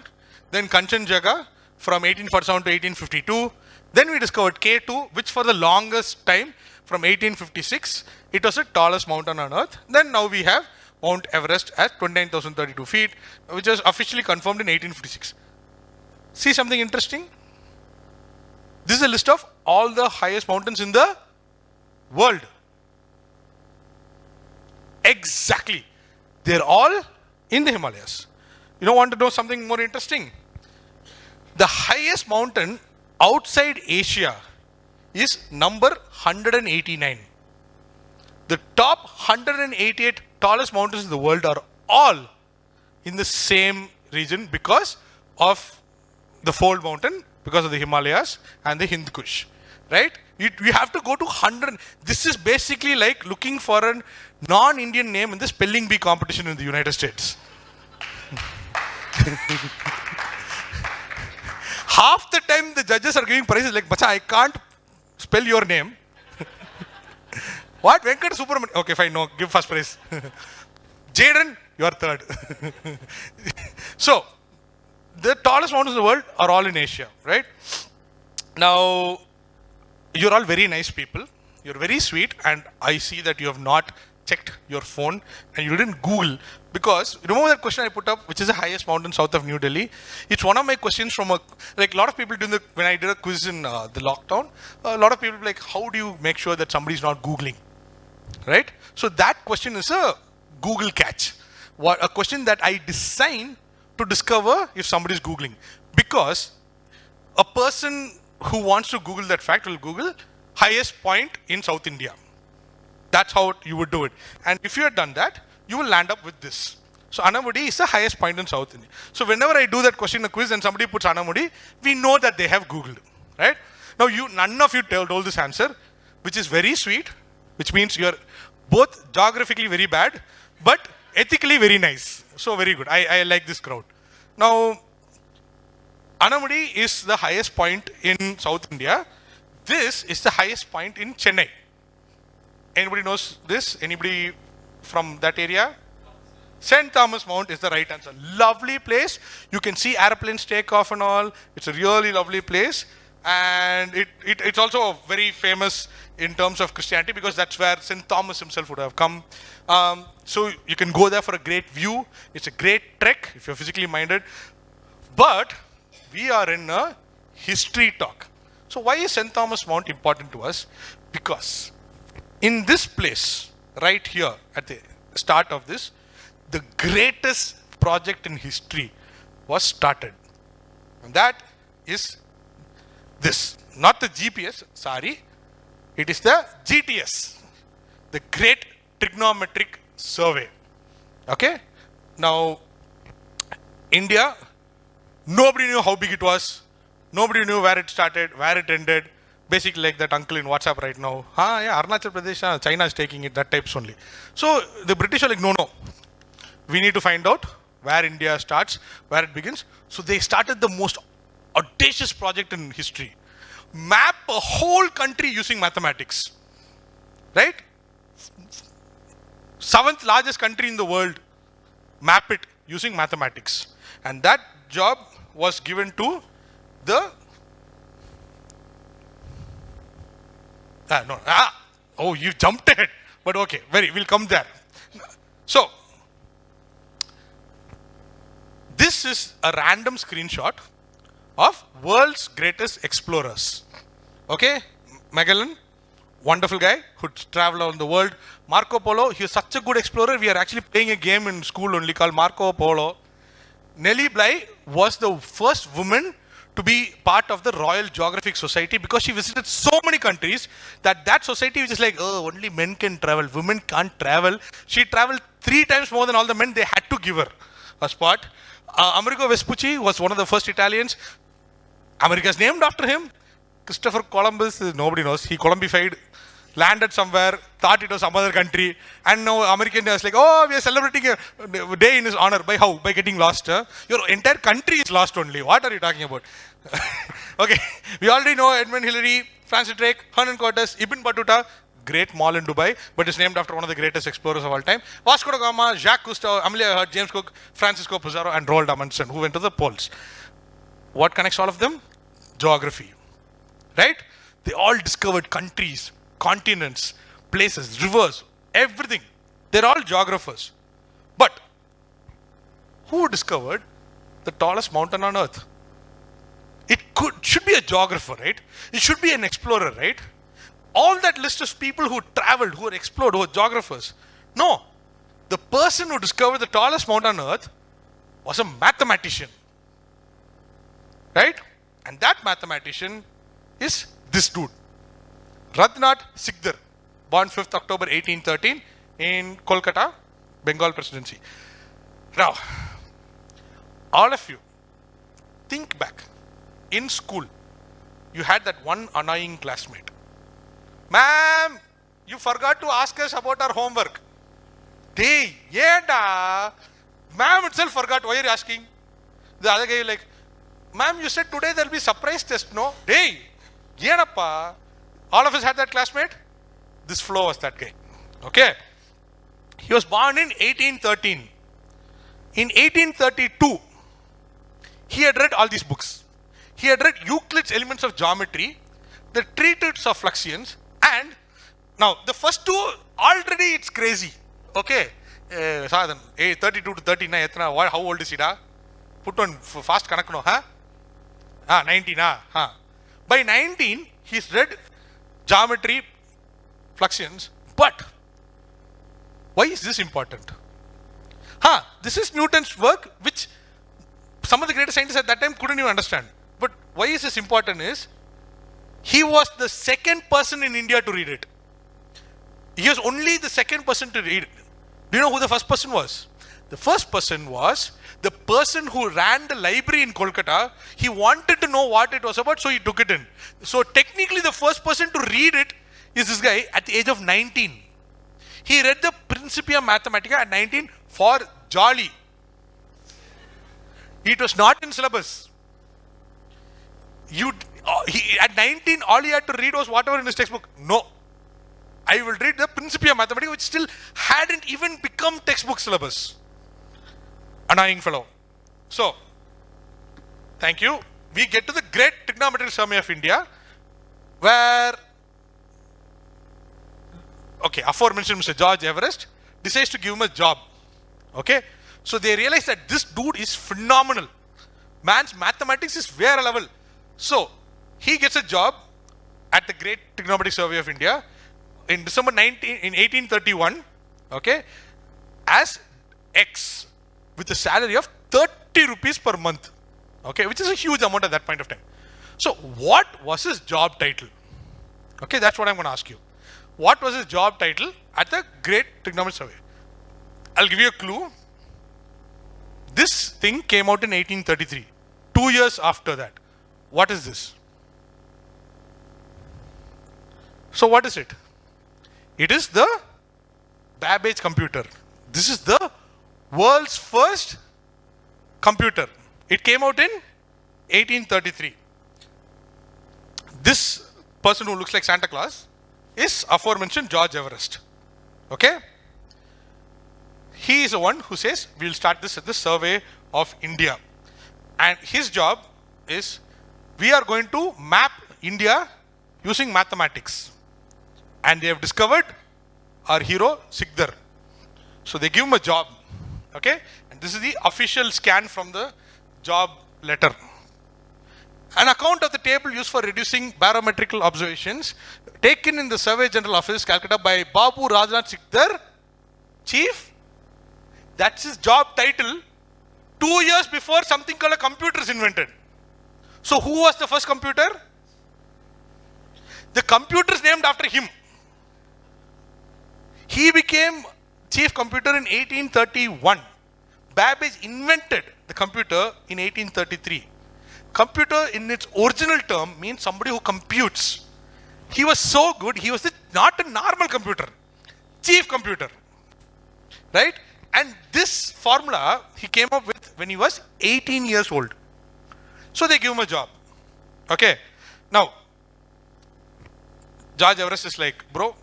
Then Kanchenjunga from 1847 to 1852. Then we discovered K2, which for the longest time, from 1856, it was the tallest mountain on earth. Then now we have Mount Everest at 29,032 feet, which was officially confirmed in 1856. See something interesting? This is a list of all the highest mountains in the world. Exactly. They're all in the Himalayas. You don't want to know something more interesting? The highest mountain outside Asia is number 189. The top 188 tallest mountains in the world are all in the same region because of the fold mountain, because of the Himalayas and the Hind Kush, right? You have to go to 100. This is basically like looking for a non-Indian name in the spelling bee competition in the United States. Half the time the judges are giving prizes like, Bacha, I can't spell your name. What? Venkat Subramanian. Okay, fine, no, give first prize. Jaden, you are third. So, the tallest mountains in the world are all in Asia, right? Now, you're all very nice people. You're very sweet, and I see that you have not checked your phone and you didn't Google, because remember that question I put up, which is the highest mountain south of New Delhi? It's one of my questions from a lot of people doing when I did a quiz in the lockdown. A lot of people like, how do you make sure that somebody's not Googling, right? So that question is a Google catch. A question that I design to discover if somebody is Googling, because a person who wants to Google that fact will Google highest point in South India. That's how you would do it. And if you had done that, you will land up with this. So Anamudi is the highest point in South India. So whenever I do that question in a quiz and somebody puts Anamudi, we know that they have Googled, right? Now none of you told this answer, which is very sweet, which means you're both geographically very bad, but ethically very nice. So very good. I like this crowd. Now, Anamudi is the highest point in South India. This is the highest point in Chennai. Anybody knows this? Anybody from that area? St. Thomas Mount is the right answer. Lovely place. You can see airplanes take off and all. It's a really lovely place. And it's also very famous in terms of Christianity, because that's where St. Thomas himself would have come. So you can go there for a great view. It's a great trek if you're physically minded. But we are in a history talk. So why is St. Thomas Mount important to us? Because in this place, right here, at the start of this, the greatest project in history was started. And that is this. Not the GPS, sorry. It is the GTS, the Great Trigonometric Survey. Okay? Now, India, nobody knew how big it was. Nobody knew where it started, where it ended. Basically like that uncle in WhatsApp right now. Yeah, Arunachal Pradesh, China is taking it, that types only. So the British are like, no. We need to find out where India starts, where it begins. So they started the most audacious project in history. Map a whole country using mathematics. Right? 7th largest country in the world. Map it using mathematics. And that job was given to the oh, you jumped ahead. But okay, we'll come there. So, this is a random screenshot of world's greatest explorers. Okay, Magellan, wonderful guy who traveled around the world. Marco Polo, he was such a good explorer. We are actually playing a game in school only called Marco Polo. Nellie Bly was the first woman to be part of the Royal Geographic Society, because she visited so many countries that society was just like, oh, only men can travel, women can't travel. She traveled 3 times more than all the men. They had to give her a spot. Amerigo Vespucci was one of the first Italians. America is named after him. Christopher Columbus, nobody knows. He Columbified, landed somewhere, thought it was some other country, and now American is like, oh, we are celebrating a day in his honor. By how? By getting lost. Your entire country is lost only. What are you talking about? Okay, we already know Edmund Hillary, Francis Drake, Hernan Cortes, Ibn Battuta, great mall in Dubai, but it's named after one of the greatest explorers of all time. Vasco da Gama, Jacques Cousteau, Amelia Earhart, James Cook, Francisco Pizarro, and Roald Amundsen, who went to the poles. What connects all of them? Geography. Right? They all discovered countries, continents, places, rivers, everything. They're all geographers. But who discovered the tallest mountain on earth? It should be a geographer, right? It should be an explorer, right? All that list of people who traveled, who explored, who were geographers. No. The person who discovered the tallest mountain on earth was a mathematician. Right? And that mathematician is this dude. Radhanath Sikdar, born 5th October 1813 in Kolkata, Bengal Presidency. Now, all of you, think back. In school, you had that one annoying classmate. Ma'am, you forgot to ask us about our homework. Hey, yeah, ma'am itself forgot. Why are you asking? The other guy like, ma'am, you said today there will be surprise test, no? Hey, yenappa. All of us had that classmate. This flow was that guy. Okay. He was born in 1813. In 1832, he had read all these books. He had read Euclid's Elements of Geometry, the Treatise of Fluxions, and now the first two, already it's crazy. Okay. Sadhan, 32 to 39, how old is he? Put on fast kanakno, huh? 19, huh? By 19, he's read geometry, fluxions, but why is this important? This is Newton's work, which some of the greatest scientists at that time couldn't even understand. But why is this important is, he was the second person in India to read it. He was only the second person to read it. Do you know who the first person was? The first person was the person who ran the library in Kolkata. He wanted to know what it was about, so he took it in. So technically the first person to read it is this guy at the age of 19. He read the Principia Mathematica at 19 for jolly. It was not in syllabus. At 19, all he had to read was whatever in his textbook. No. I will read the Principia Mathematica, which still hadn't even become textbook syllabus. Annoying fellow. So, thank you. We get to the Great Trigonometric Survey of India, where, aforementioned Mr. George Everest decides to give him a job. Okay, so they realize that this dude is phenomenal. Man's mathematics is way a level. So he gets a job at the Great Trigonometric Survey of India in December 1831. Okay, as X with a salary of 30 rupees per month. Okay, which is a huge amount at that point of time. So what was his job title? Okay, that's what I'm going to ask you. What was his job title at the Great Trigonometric Survey? I'll give you a clue. This thing came out in 1833. 2 years after that. What is this? So what is it? It is the Babbage computer. This is the world's first computer. It came out in 1833. This person who looks like Santa Claus is aforementioned George Everest. Okay? He is the one who says, we will start this at the Survey of India. And his job is, we are going to map India using mathematics. And they have discovered our hero, Sikdar. So they give him a job. Okay? And this is the official scan from the job letter. An account of the table used for reducing barometrical observations taken in the Survey General Office, Calcutta by Babu Rajnath Sikdar, Chief. That's his job title 2 years before something called a computer is invented. So who was the first computer? The computer is named after him. He became chief computer in 1831. Babbage invented the computer in 1833. Computer in its original term means somebody who computes. He was so good, he was not a normal computer, chief computer. Right? And this formula he came up with when he was 18 years old. So they give him a job. Okay. Now, George Everest is like, bro,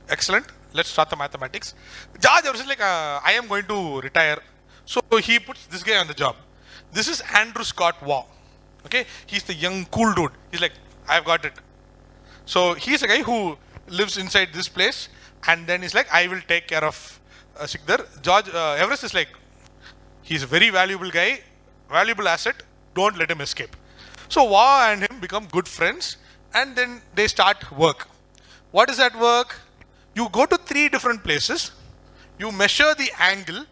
excellent. Let's start the mathematics. George Everest is like, I am going to retire. So he puts this guy on the job. This is Andrew Scott Waugh. Okay. He's the young, cool dude. He's like, I've got it. So he's a guy who lives inside this place. And then he's like, I will take care of Sikdar. George Everest is like, he's a very valuable guy, valuable asset, don't let him escape. So Waugh and him become good friends, and then they start work. What is that work? You go to 3 different places, you measure the angle,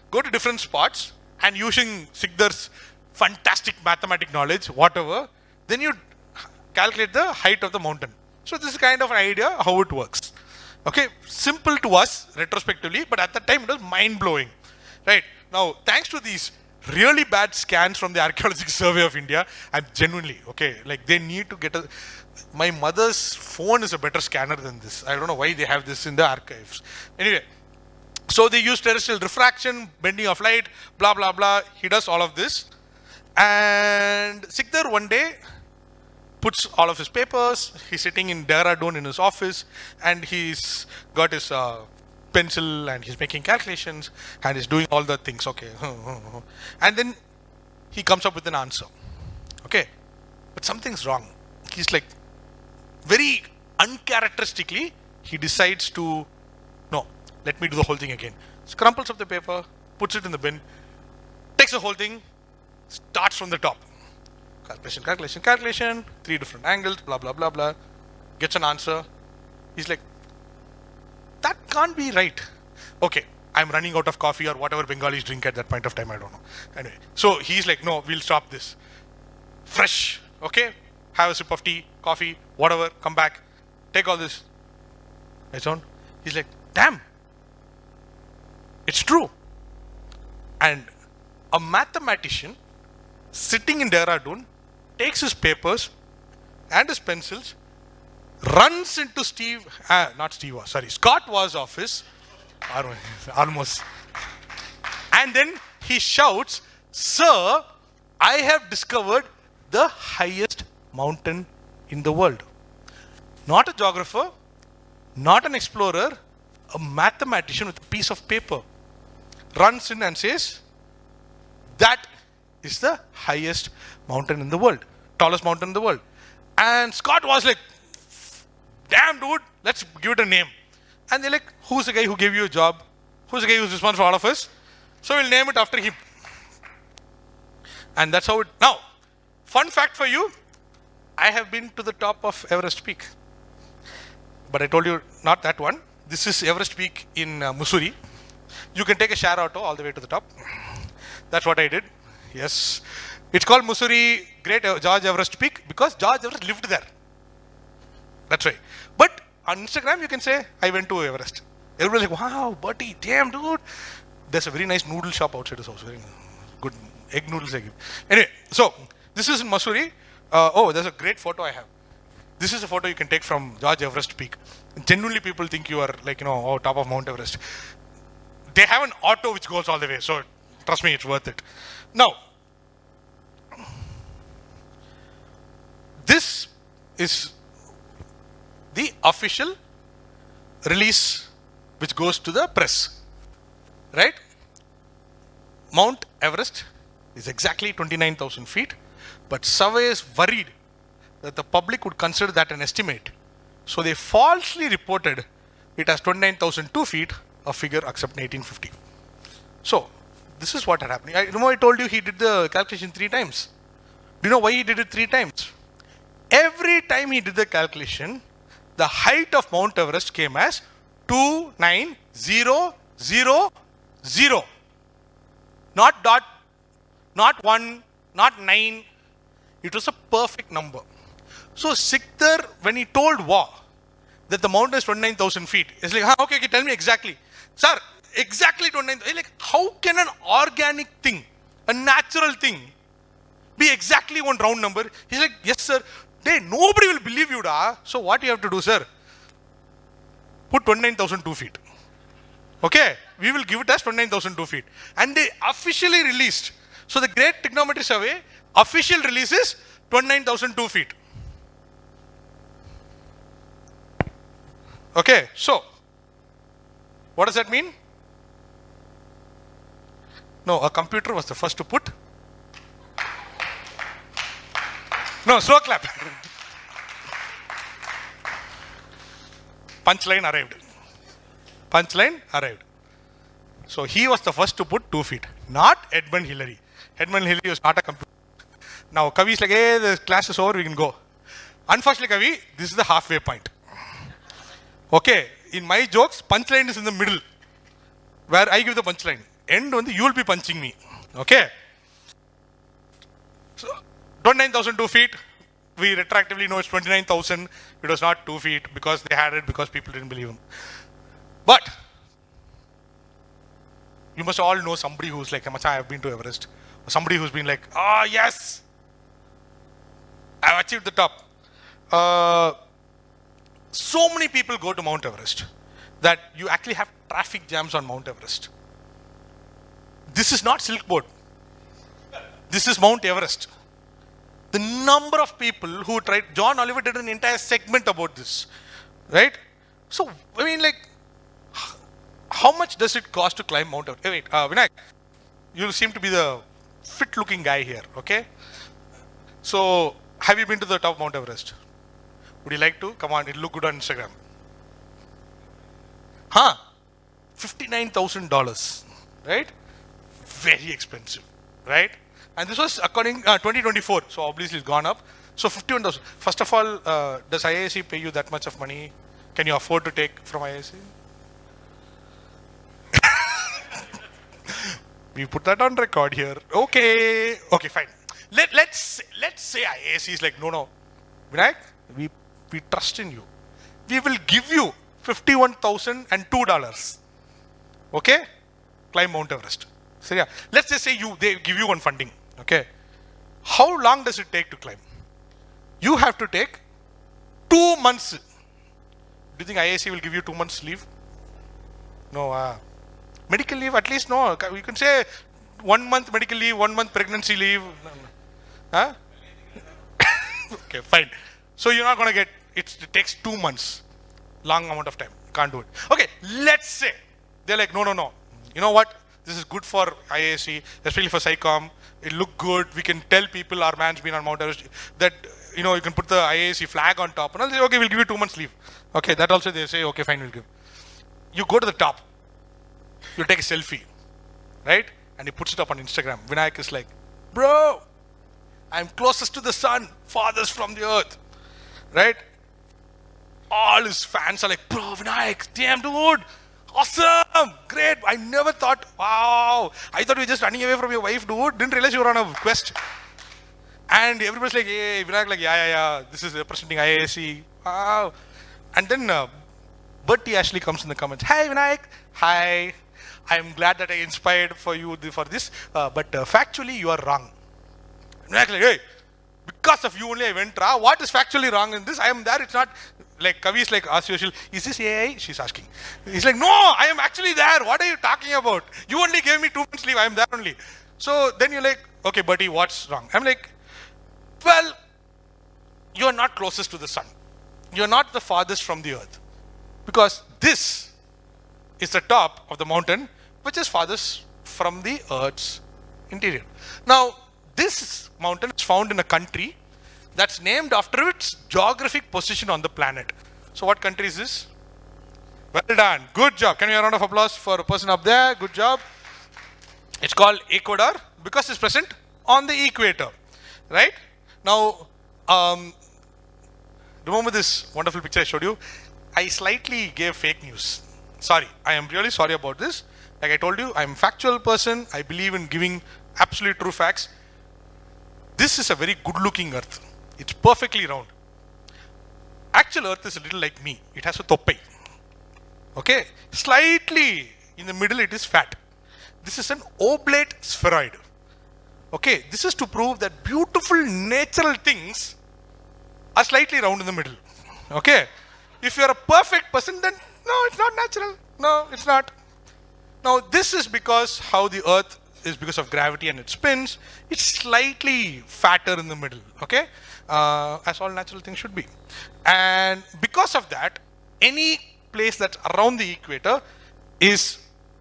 go to different spots, and using Sikdar's fantastic mathematic knowledge, whatever, then you calculate the height of the mountain. So this is kind of an idea how it works. Okay, simple to us retrospectively, but at the time it was mind-blowing. Right? Now, thanks to these really bad scans from the Archaeological Survey of India. I'm genuinely, okay, like they need to get my mother's phone is a better scanner than this. I don't know why they have this in the archives. Anyway, so they use terrestrial refraction, bending of light, blah, blah, blah. He does all of this. And Sikdar one day puts all of his papers. He's sitting in Dehradun in his office, and he's got his pencil, and he's making calculations, and he's doing all the things. Okay, and then he comes up with an answer. Okay, but something's wrong. He's like, very uncharacteristically, he decides to, no, let me do the whole thing again. Crumples up the paper, puts it in the bin, takes the whole thing, starts from the top. Calculation, calculation, calculation, 3 different angles, blah, blah, blah, blah. Gets an answer. He's like, that can't be right. Okay, I'm running out of coffee or whatever Bengalis drink at that point of time, I don't know. Anyway, so he's like, no, we'll stop this. Fresh, okay? Have a sip of tea, coffee, whatever, come back, take all this. It's on. He's like, damn, it's true. And a mathematician sitting in Dehradun takes his papers and his pencils, runs into Scott was office, almost. And then he shouts, sir, I have discovered the highest mountain in the world. Not a geographer, not an explorer, a mathematician with a piece of paper runs in and says, that is the highest mountain in the world, tallest mountain in the world. And Scott was like, damn dude, let's give it a name. And they're like, who's the guy who gave you a job? Who's the guy who's responsible for all of us? So we'll name it after him. And that's how it, now, fun fact for you, I have been to the top of Everest Peak. But I told you, not that one. This is Everest Peak in Mussoorie. You can take a share auto all the way to the top. That's what I did. Yes. It's called Mussoorie Great George Everest Peak because George Everest lived there. That's right. But on Instagram, you can say, I went to Everest. Everybody's like, wow, Berty, damn, dude. There's a very nice noodle shop outside his house. Very good egg noodles I give. Anyway, so this is in Mussoorie. There's a great photo I have. This is a photo you can take from George Everest Peak. Genuinely, people think you are like, top of Mount Everest. They have an auto which goes all the way. So trust me, it's worth it. Now, this is the official release which goes to the press, right? Mount Everest is exactly 29,000 feet, but surveyors worried that the public would consider that an estimate. So they falsely reported it as 29,002 feet, a figure accepted in 1850. So this is what had happened. I told you he did the calculation 3 times. Do you know why he did it 3 times? Every time he did the calculation, the height of Mount Everest came as 29000. Not dot, not 1, not 9. It was a perfect number. So Sikdar, when he told Waugh that the mountain is 29,000 feet, it's like, okay, tell me exactly. Sir, exactly 29,000. Like, how can an organic thing, a natural thing, be exactly one round number? He's like, yes, sir. Nobody will believe you, da. So what you have to do, sir? Put 29,002 feet. Okay, we will give it as 29,002 feet. And they officially released. So the Great Trigonometry Survey, official release is 29,002 feet. Okay, so what does that mean? No, a computer was the first to put. No, slow clap. Punchline arrived. Punchline arrived. So he was the first to put 2 feet, not Edmund Hillary. Edmund Hillary was not a computer. Now Kavi is like, hey, the class is over, we can go. Unfortunately, Kavi, this is the halfway point. Okay, in my jokes, punchline is in the middle, where I give the punchline. End when you will be punching me. Okay. So 29,002 feet. We retroactively know it's 29,000. It was not 2 feet because they had it because people didn't believe him. But you must all know somebody who's like, Macha, I have been to Everest. Somebody who's been like, ah, yes, I've achieved the top. So many people go to Mount Everest that you actually have traffic jams on Mount Everest. This is not Silk Board. This is Mount Everest. The number of people who tried, John Oliver did an entire segment about this, right? So, I mean, like, how much does it cost to climb Mount Everest? Hey, wait, Vinayak, you seem to be the fit-looking guy here, okay? So, have you been to the top of Mount Everest? Would you like to? Come on, it'll look good on Instagram. Huh? $59,000, right? Very expensive, right? And this was according 2024, so obviously it's gone up. So 51,000. First of all, does IISc pay you that much of money? Can you afford to take from IISc? We put that on record here. Okay, fine. Let's say IISc is like, no, Vinayak, we trust in you. We will give you $51,002. Okay, climb Mount Everest. So yeah, let's just say they give you one funding. Okay, how long does it take to climb? You have to take 2 months. Do you think IISc will give you 2 months leave? No. Medical leave, at least no. You can say 1 month medical leave, 1 month pregnancy leave. Huh? Okay, fine. So you're not going to get, it takes 2 months. Long amount of time. Can't do it. Okay, let's say they're like, no. You know what? This is good for IISc, especially for SciComm. It look good. We can tell people our man's been on Mount Everest. That, you can put the IISc flag on top. And I'll say, okay, we'll give you 2 months leave. Okay, that also they say, okay, fine, we'll give. You go to the top. You take a selfie, right? And he puts it up on Instagram. Vinayak is like, bro, I'm closest to the sun, farthest from the earth, right? All his fans are like, bro, Vinayak, damn dude, awesome, great. I never thought, wow, I thought you were just running away from your wife, dude. Didn't realize you were on a quest. And everybody's like, hey, Vinayak, like, yeah, this is representing IISc. Wow. And then Berty Ashley comes in the comments. Hi, Vinayak. Hi. I'm glad that I inspired for you for this, but factually you are wrong. Vinayak like, hey, because of you only I went. What is factually wrong in this? I am there. It's not like Kavi's like, as usual, is this AI? She's asking. He's like, no, I am actually there. What are you talking about? You only gave me 2 months leave. I am there only. So then you're like, okay, Bertie, what's wrong? I'm like, well, you are not closest to the sun. You are not the farthest from the earth. Because this is the top of the mountain, which is farthest from the earth's interior. Now, this mountain is found in a country that's named after its geographic position on the planet. So what country is this? Well done. Good job. Can we have a round of applause for a person up there? Good job. It's called Ecuador because it's present on the equator. Right? Now, remember this wonderful picture I showed you? I slightly gave fake news. Sorry. I am really sorry about this. Like I told you, I'm a factual person. I believe in giving absolute true facts. This is a very good looking earth. It's perfectly round. Actual earth is a little like me. It has a toppei. Okay? Slightly in the middle it is fat. This is an oblate spheroid. Okay? This is to prove that beautiful natural things are slightly round in the middle. Okay? If you're a perfect person, then no, it's not natural. No, it's not. Now this is because how the earth is because of gravity and it spins. It's slightly fatter in the middle. Okay? As all natural things should be. And because of that, any place that's around the equator is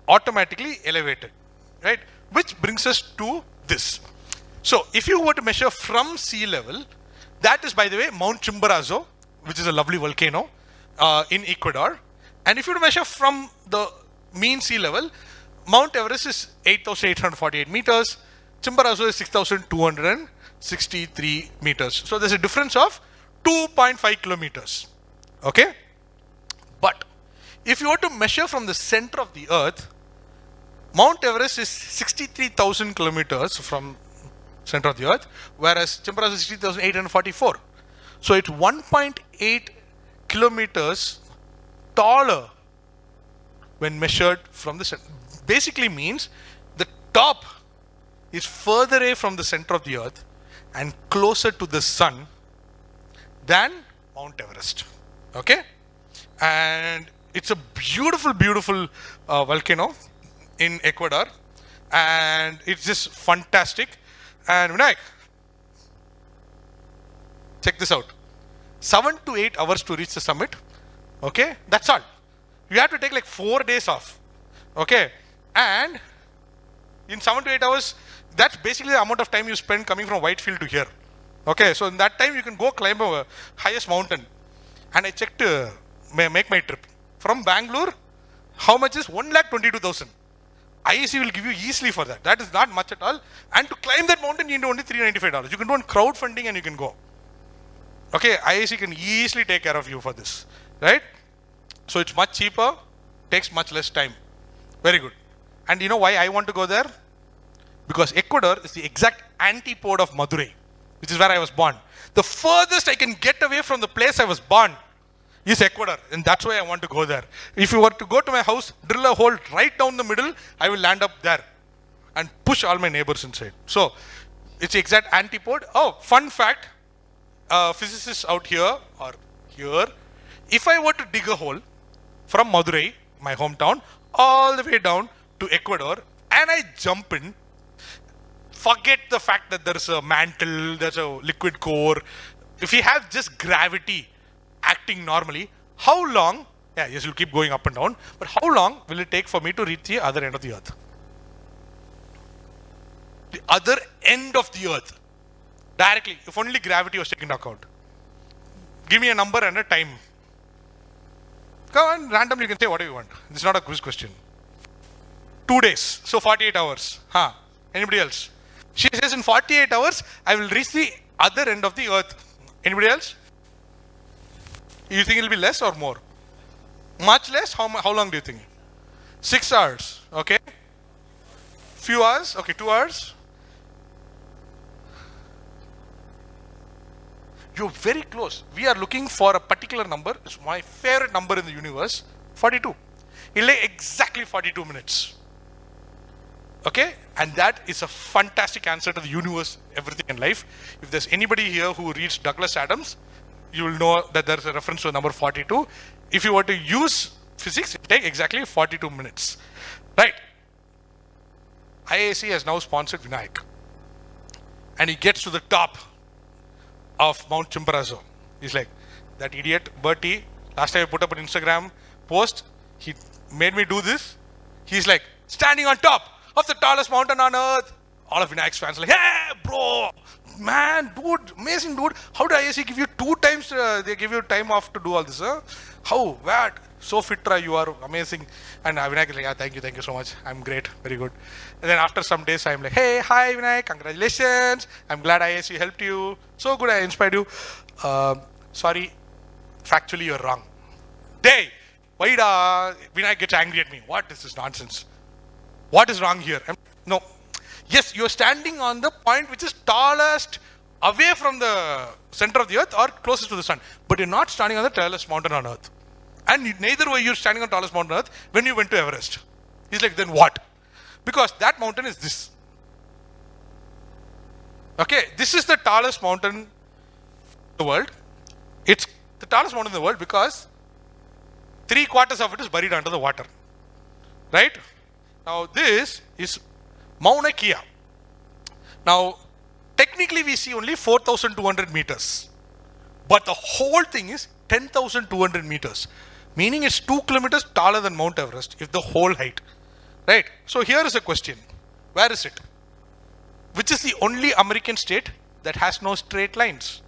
automatically elevated, right? Which brings us to this. So if you were to measure from sea level, that is, by the way, Mount Chimborazo, which is a lovely volcano in Ecuador. And if you were to measure from the mean sea level, Mount Everest is 8,848 meters. Chimborazo is 6,263 meters. So there's a difference of 2.5 kilometers. Okay? But if you were to measure from the center of the earth, Mount Everest is 63,000 kilometers from center of the earth, whereas Chimborazo is 60,844. So it's 1.8 kilometers taller when measured from the center. Basically means the top is further away from the center of the earth and closer to the sun than Mount Everest. Okay? And it's a beautiful, beautiful volcano in Ecuador. And it's just fantastic. And Vinayak, check this out. 7 to 8 hours to reach the summit. Okay? That's all. You have to take like 4 days off. Okay? And in 7 to 8 hours, that's basically the amount of time you spend coming from Whitefield to here. Okay? So in that time, you can go climb a highest mountain. And I checked, make my trip. From Bangalore, how much is 1,22,000? IAC will give you easily for that. That is not much at all. And to climb that mountain, you need only $395. You can do on crowdfunding and you can go. Okay, IAC can easily take care of you for this, right? So it's much cheaper, takes much less time. Very good. And you know why I want to go there? Because Ecuador is the exact antipode of Madurai, which is where I was born. The furthest I can get away from the place I was born is Ecuador, and that's why I want to go there. If you were to go to my house, drill a hole right down the middle, I will land up there and push all my neighbors inside. So it's the exact antipode. Oh, fun fact, physicists out here or here, if I were to dig a hole from Madurai, my hometown, all the way down to Ecuador, and I jump in, forget the fact that there's a mantle, there's a liquid core. If we have just gravity acting normally, how long, yes, you'll keep going up and down, but how long will it take for me to reach the other end of the earth? The other end of the earth. Directly, if only gravity was taken into account. Give me a number and a time. Come on, randomly you can say whatever you want. This is not a quiz question. 2 days, so 48 hours. Anybody else? She says in 48 hours, I will reach the other end of the earth. Anybody else? You think it will be less or more? Much less? How long do you think? 6 hours. Okay. Few hours. Okay, 2 hours. You're very close. We are looking for a particular number. It's my favorite number in the universe. 42. It'll take exactly 42 minutes. Okay? And that is a fantastic answer to the universe, everything in life. If there's anybody here who reads Douglas Adams, you will know that there's a reference to the number 42. If you were to use physics, it takes exactly 42 minutes. Right? IAC has now sponsored Vinayak. And he gets to the top of Mount Chimborazo. He's like, that idiot Berty, last time I put up an Instagram post, he made me do this. He's like, standing on top of the tallest mountain on earth. All of Vinayak's fans are like, hey bro, man, dude, amazing dude. How did IAC give you 2 times, they give you time off to do all this, huh? How, what? So fit, you are amazing. And Vinayak is like, yeah, thank you so much. I'm great, very good. And then after some days, I'm like, hey, hi Vinayak, congratulations. I'm glad IAC helped you. So good, I inspired you. Sorry, factually you're wrong. Hey, why Vinayak gets angry at me? What is this nonsense? What is wrong here? No. Yes, you're standing on the point which is tallest away from the center of the earth or closest to the sun. But you're not standing on the tallest mountain on earth. And neither were you standing on the tallest mountain on earth when you went to Everest. He's like, then what? Because that mountain is this. Okay, this is the tallest mountain in the world. It's the tallest mountain in the world because 3/4 of it is buried under the water. Right? Now this is Mauna Kea. Now, technically we see only 4,200 meters. But the whole thing is 10,200 meters. Meaning it's 2 kilometers taller than Mount Everest, if the whole height. Right? So here is a question. Where is it? Which is the only American state that has no straight lines?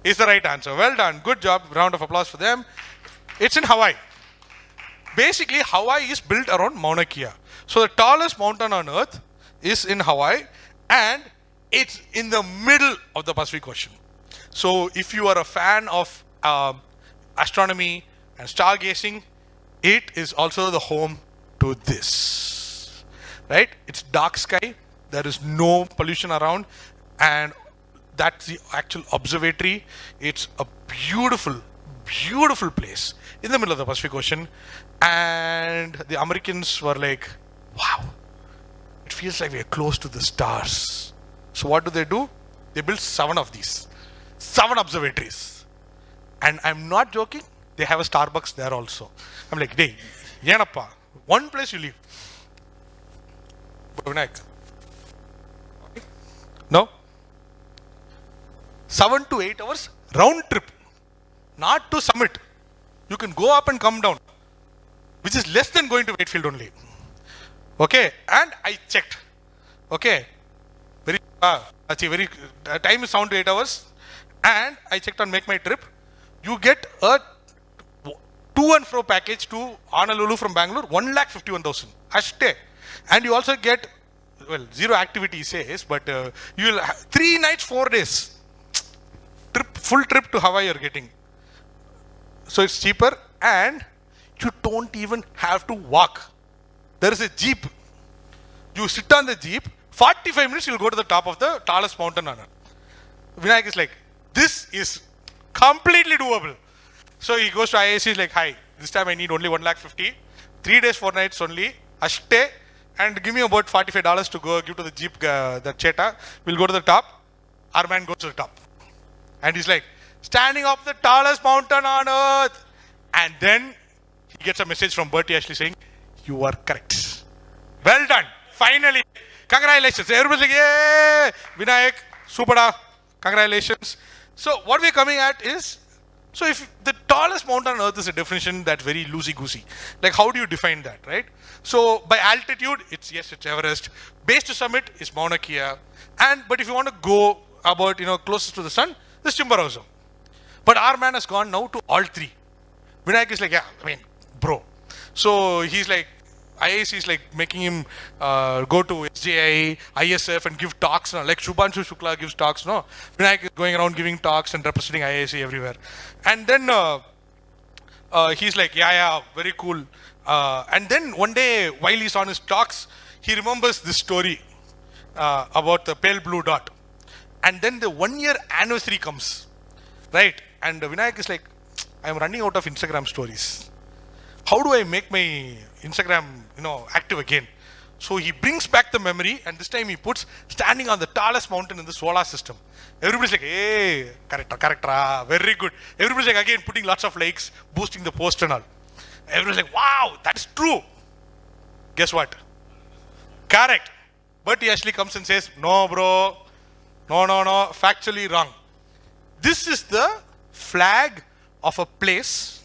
Is the right answer. Well done. Good job. Round of applause for them. It's in Hawaii. Basically, Hawaii is built around Mauna Kea. So the tallest mountain on earth is in Hawaii and it's in the middle of the Pacific Ocean. So if you are a fan of astronomy and stargazing, it is also the home to this. Right? It's dark sky. There is no pollution around and that's the actual observatory. It's a beautiful, beautiful place in the middle of the Pacific Ocean. And the Americans were like, wow, it feels like we're close to the stars. So what do? They built 7 of these. 7 observatories. And I'm not joking, they have a Starbucks there also. I'm like, hey, yenappa, one place you leave. Vinayak. No? 7 to 8 hours round trip. Not to summit. You can go up and come down, which is less than going to Whitefield only. Okay, and I checked. Okay, time is 7 to 8 hours, and I checked on Make My Trip. You get a to and fro package to Honolulu from Bangalore, 1,51,000. Ashte. And you also get, well, 0 activity says, but you will have 3 nights, 4 days. Full trip to Hawaii you're getting. So it's cheaper, and you don't even have to walk. There is a jeep. You sit on the jeep, 45 minutes you'll go to the top of the tallest mountain on earth. Vinayak is like, this is completely doable. So he goes to IAC, he's like, hi, this time I need only 1,50,000, 3 days, 4 nights only, ashte, and give me about $45 to go give to the jeep, the Cheta. We'll go to the top. Our man goes to the top. And he's like, standing up the tallest mountain on earth. And then he gets a message from Berty Ashley saying, you are correct. Well done. Finally. Congratulations. Everybody's like, yay! Vinayak, super. Congratulations. So what we're coming at is, so if the tallest mountain on earth is a definition that's very loosey-goosey, like how do you define that, right? So by altitude, it's Everest. Base to summit is Mauna Kea. But if you want to go about, closest to the sun, this Chimborazo. But our man has gone now to all 3. Vinayak is like, yeah, bro. So he's like, IAC is like making him go to SJI, ISF and give talks. Like Shubhanshu Shukla gives talks. No, Vinayak is going around giving talks and representing IAC everywhere. And then he's like, yeah, very cool. And then one day while he's on his talks, he remembers this story about the pale blue dot. And then the 1-year anniversary comes, right? And Vinayak is like, I'm running out of Instagram stories. How do I make my Instagram, active again? So he brings back the memory, and this time he puts standing on the tallest mountain in the solar system. Everybody's like, hey, correct, very good. Everybody's like, again, putting lots of likes, boosting the post and all. Everybody's like, wow, that's true. Guess what? Correct. But he actually comes and says, no, bro. No, factually wrong. This is the flag of a place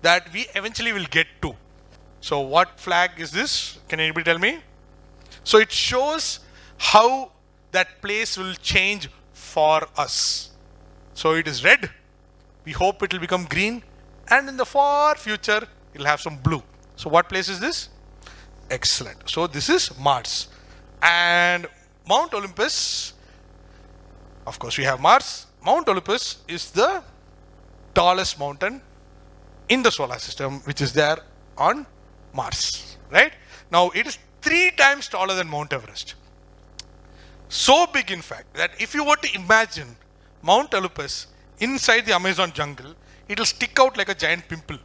that we eventually will get to. So what flag is this? Can anybody tell me? So it shows how that place will change for us. So it is red. We hope it will become green. And in the far future, it will have some blue. So what place is this? Excellent. So this is Mars. And Mount Olympus, of course we have Mars. Mount Olympus is the tallest mountain in the solar system, which is there on Mars, right? Now it is 3 times taller than Mount Everest. So big, in fact, that if you were to imagine Mount Olympus inside the Amazon jungle, it will stick out like a giant pimple.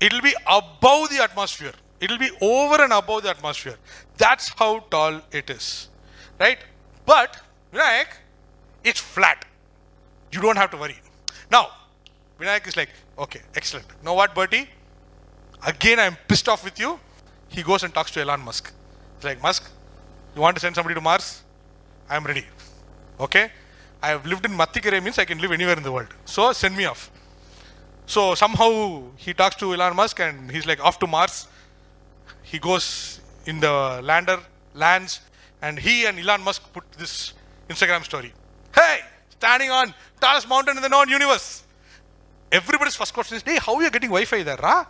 It will be above the atmosphere. It will be over and above the atmosphere. That's how tall it is, right? But Vinayak, it's flat. You don't have to worry. Now, Vinayak is like, okay, excellent. Know what, Berty? Again, I'm pissed off with you. He goes and talks to Elon Musk. He's like, Musk, you want to send somebody to Mars? I'm ready. Okay? I have lived in Mattikere, means I can live anywhere in the world. So send me off. So somehow he talks to Elon Musk and he's like off to Mars. He goes in the lander, lands, and he and Elon Musk put this Instagram story. Hey, standing on tallest mountain in the known universe. Everybody's first question is, hey, how are you getting Wi-Fi there? Huh?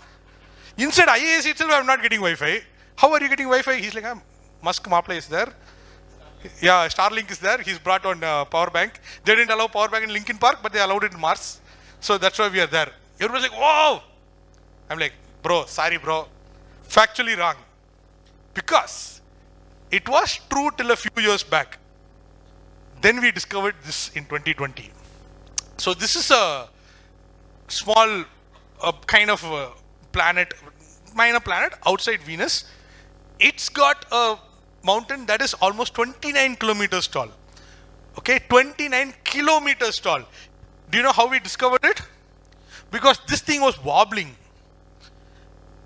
Inside IAC itself, I'm not getting Wi-Fi. How are you getting Wi-Fi? He's like, Musk Maple is there. Yeah, Starlink is there. He's brought on power bank. They didn't allow power bank in Linkin Park, but they allowed it in Mars. So that's why we are there. Everybody's like, whoa! I'm like, bro, sorry, bro. Factually wrong. Because it was true till a few years back. Then we discovered this in 2020. So this is a small kind of planet, minor planet outside Venus. It's got a mountain that is almost 29 kilometers tall. Okay, 29 kilometers tall. Do you know how we discovered it? Because this thing was wobbling.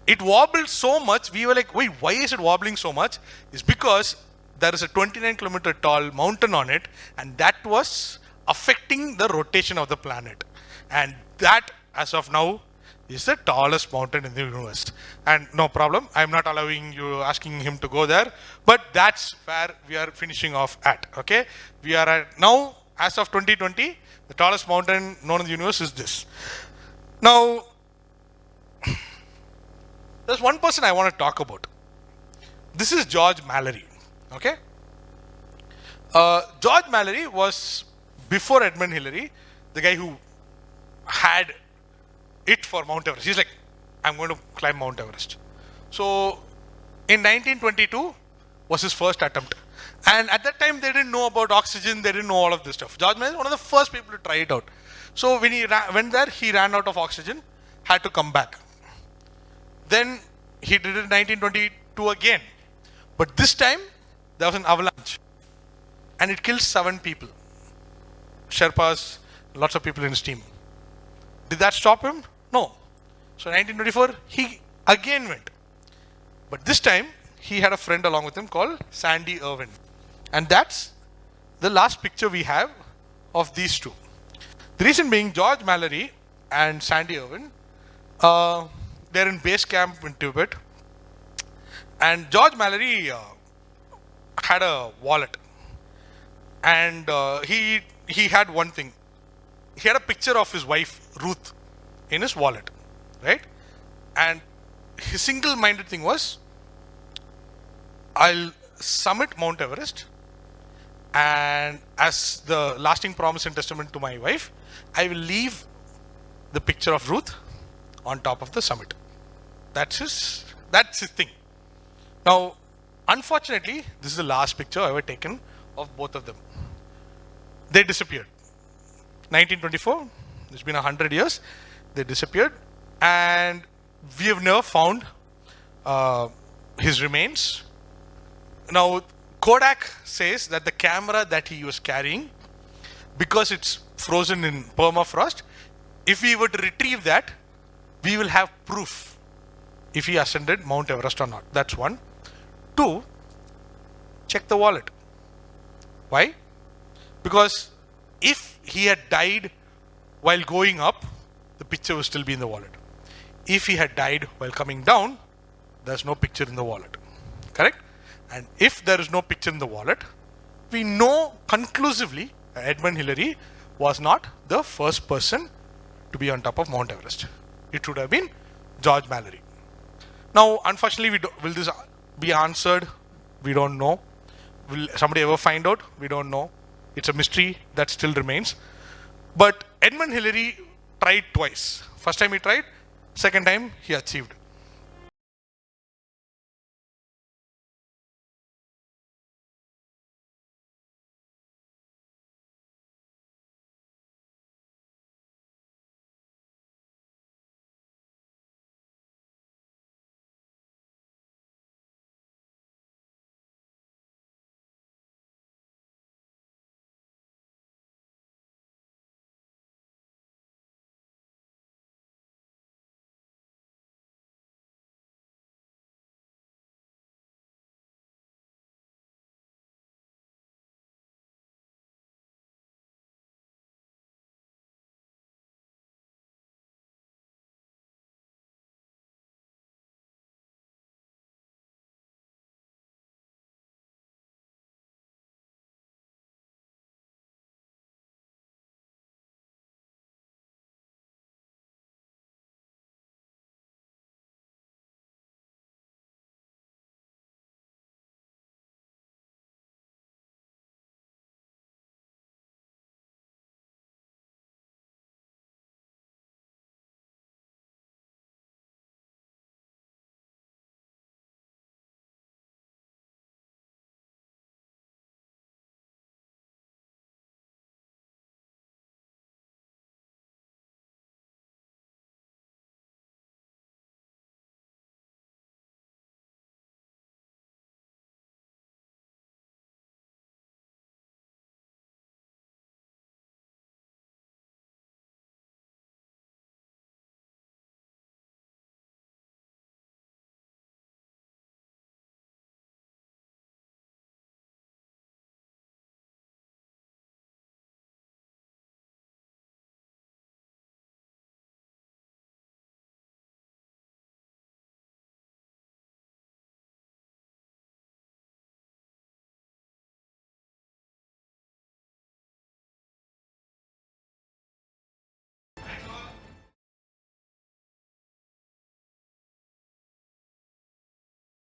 It wobbled so much, we were like, wait, why is it wobbling so much? It's because there is a 29-kilometer tall mountain on it, and that was affecting the rotation of the planet. And that, as of now, is the tallest mountain in the universe. And no problem, I'm not asking him to go there, but that's where we are finishing off at, okay? We are at now, as of 2020, the tallest mountain known in the universe is this. Now, there's one person I want to talk about. This is George Mallory, okay? George Mallory was, before Edmund Hillary, the guy who had it for Mount Everest. He's like, I'm going to climb Mount Everest. So in 1922 was his first attempt. And at that time, they didn't know about oxygen. They didn't know all of this stuff. George Mallory was one of the first people to try it out. So when he went there, he ran out of oxygen, had to come back. Then he did it in 1922 again. But this time, there was an avalanche. And it killed 7 people. Sherpas, lots of people in his team. Did that stop him? No. So 1924, he again went. But this time, he had a friend along with him called Sandy Irwin. And that's the last picture we have of these two. The reason being, George Mallory and Sandy Irwin, they're in base camp in Tibet. And George Mallory had a wallet. And he had one thing. He had a picture of his wife, Ruth, in his wallet, right? And his single-minded thing was, I'll summit Mount Everest, and as the lasting promise and testament to my wife, I will leave the picture of Ruth on top of the summit. That's his thing. Now, unfortunately, this is the last picture ever taken of both of them. They disappeared. 1924, it's been 100 years, they disappeared, and we have never found his remains. Now, Kodak says that the camera that he was carrying, because it's frozen in permafrost, if we were to retrieve that, we will have proof if he ascended Mount Everest or not. That's one. 2, check the wallet. Why? Because if he had died while going up, the picture will still be in the wallet. If he had died while coming down, there's no picture in the wallet. Correct? And if there is no picture in the wallet, we know conclusively Edmund Hillary was not the first person to be on top of Mount Everest. It should have been George Mallory. Now, unfortunately, will this be answered? We don't know. Will somebody ever find out? We don't know. It's a mystery that still remains. But Edmund Hillary tried twice. First time he tried, second time he achieved.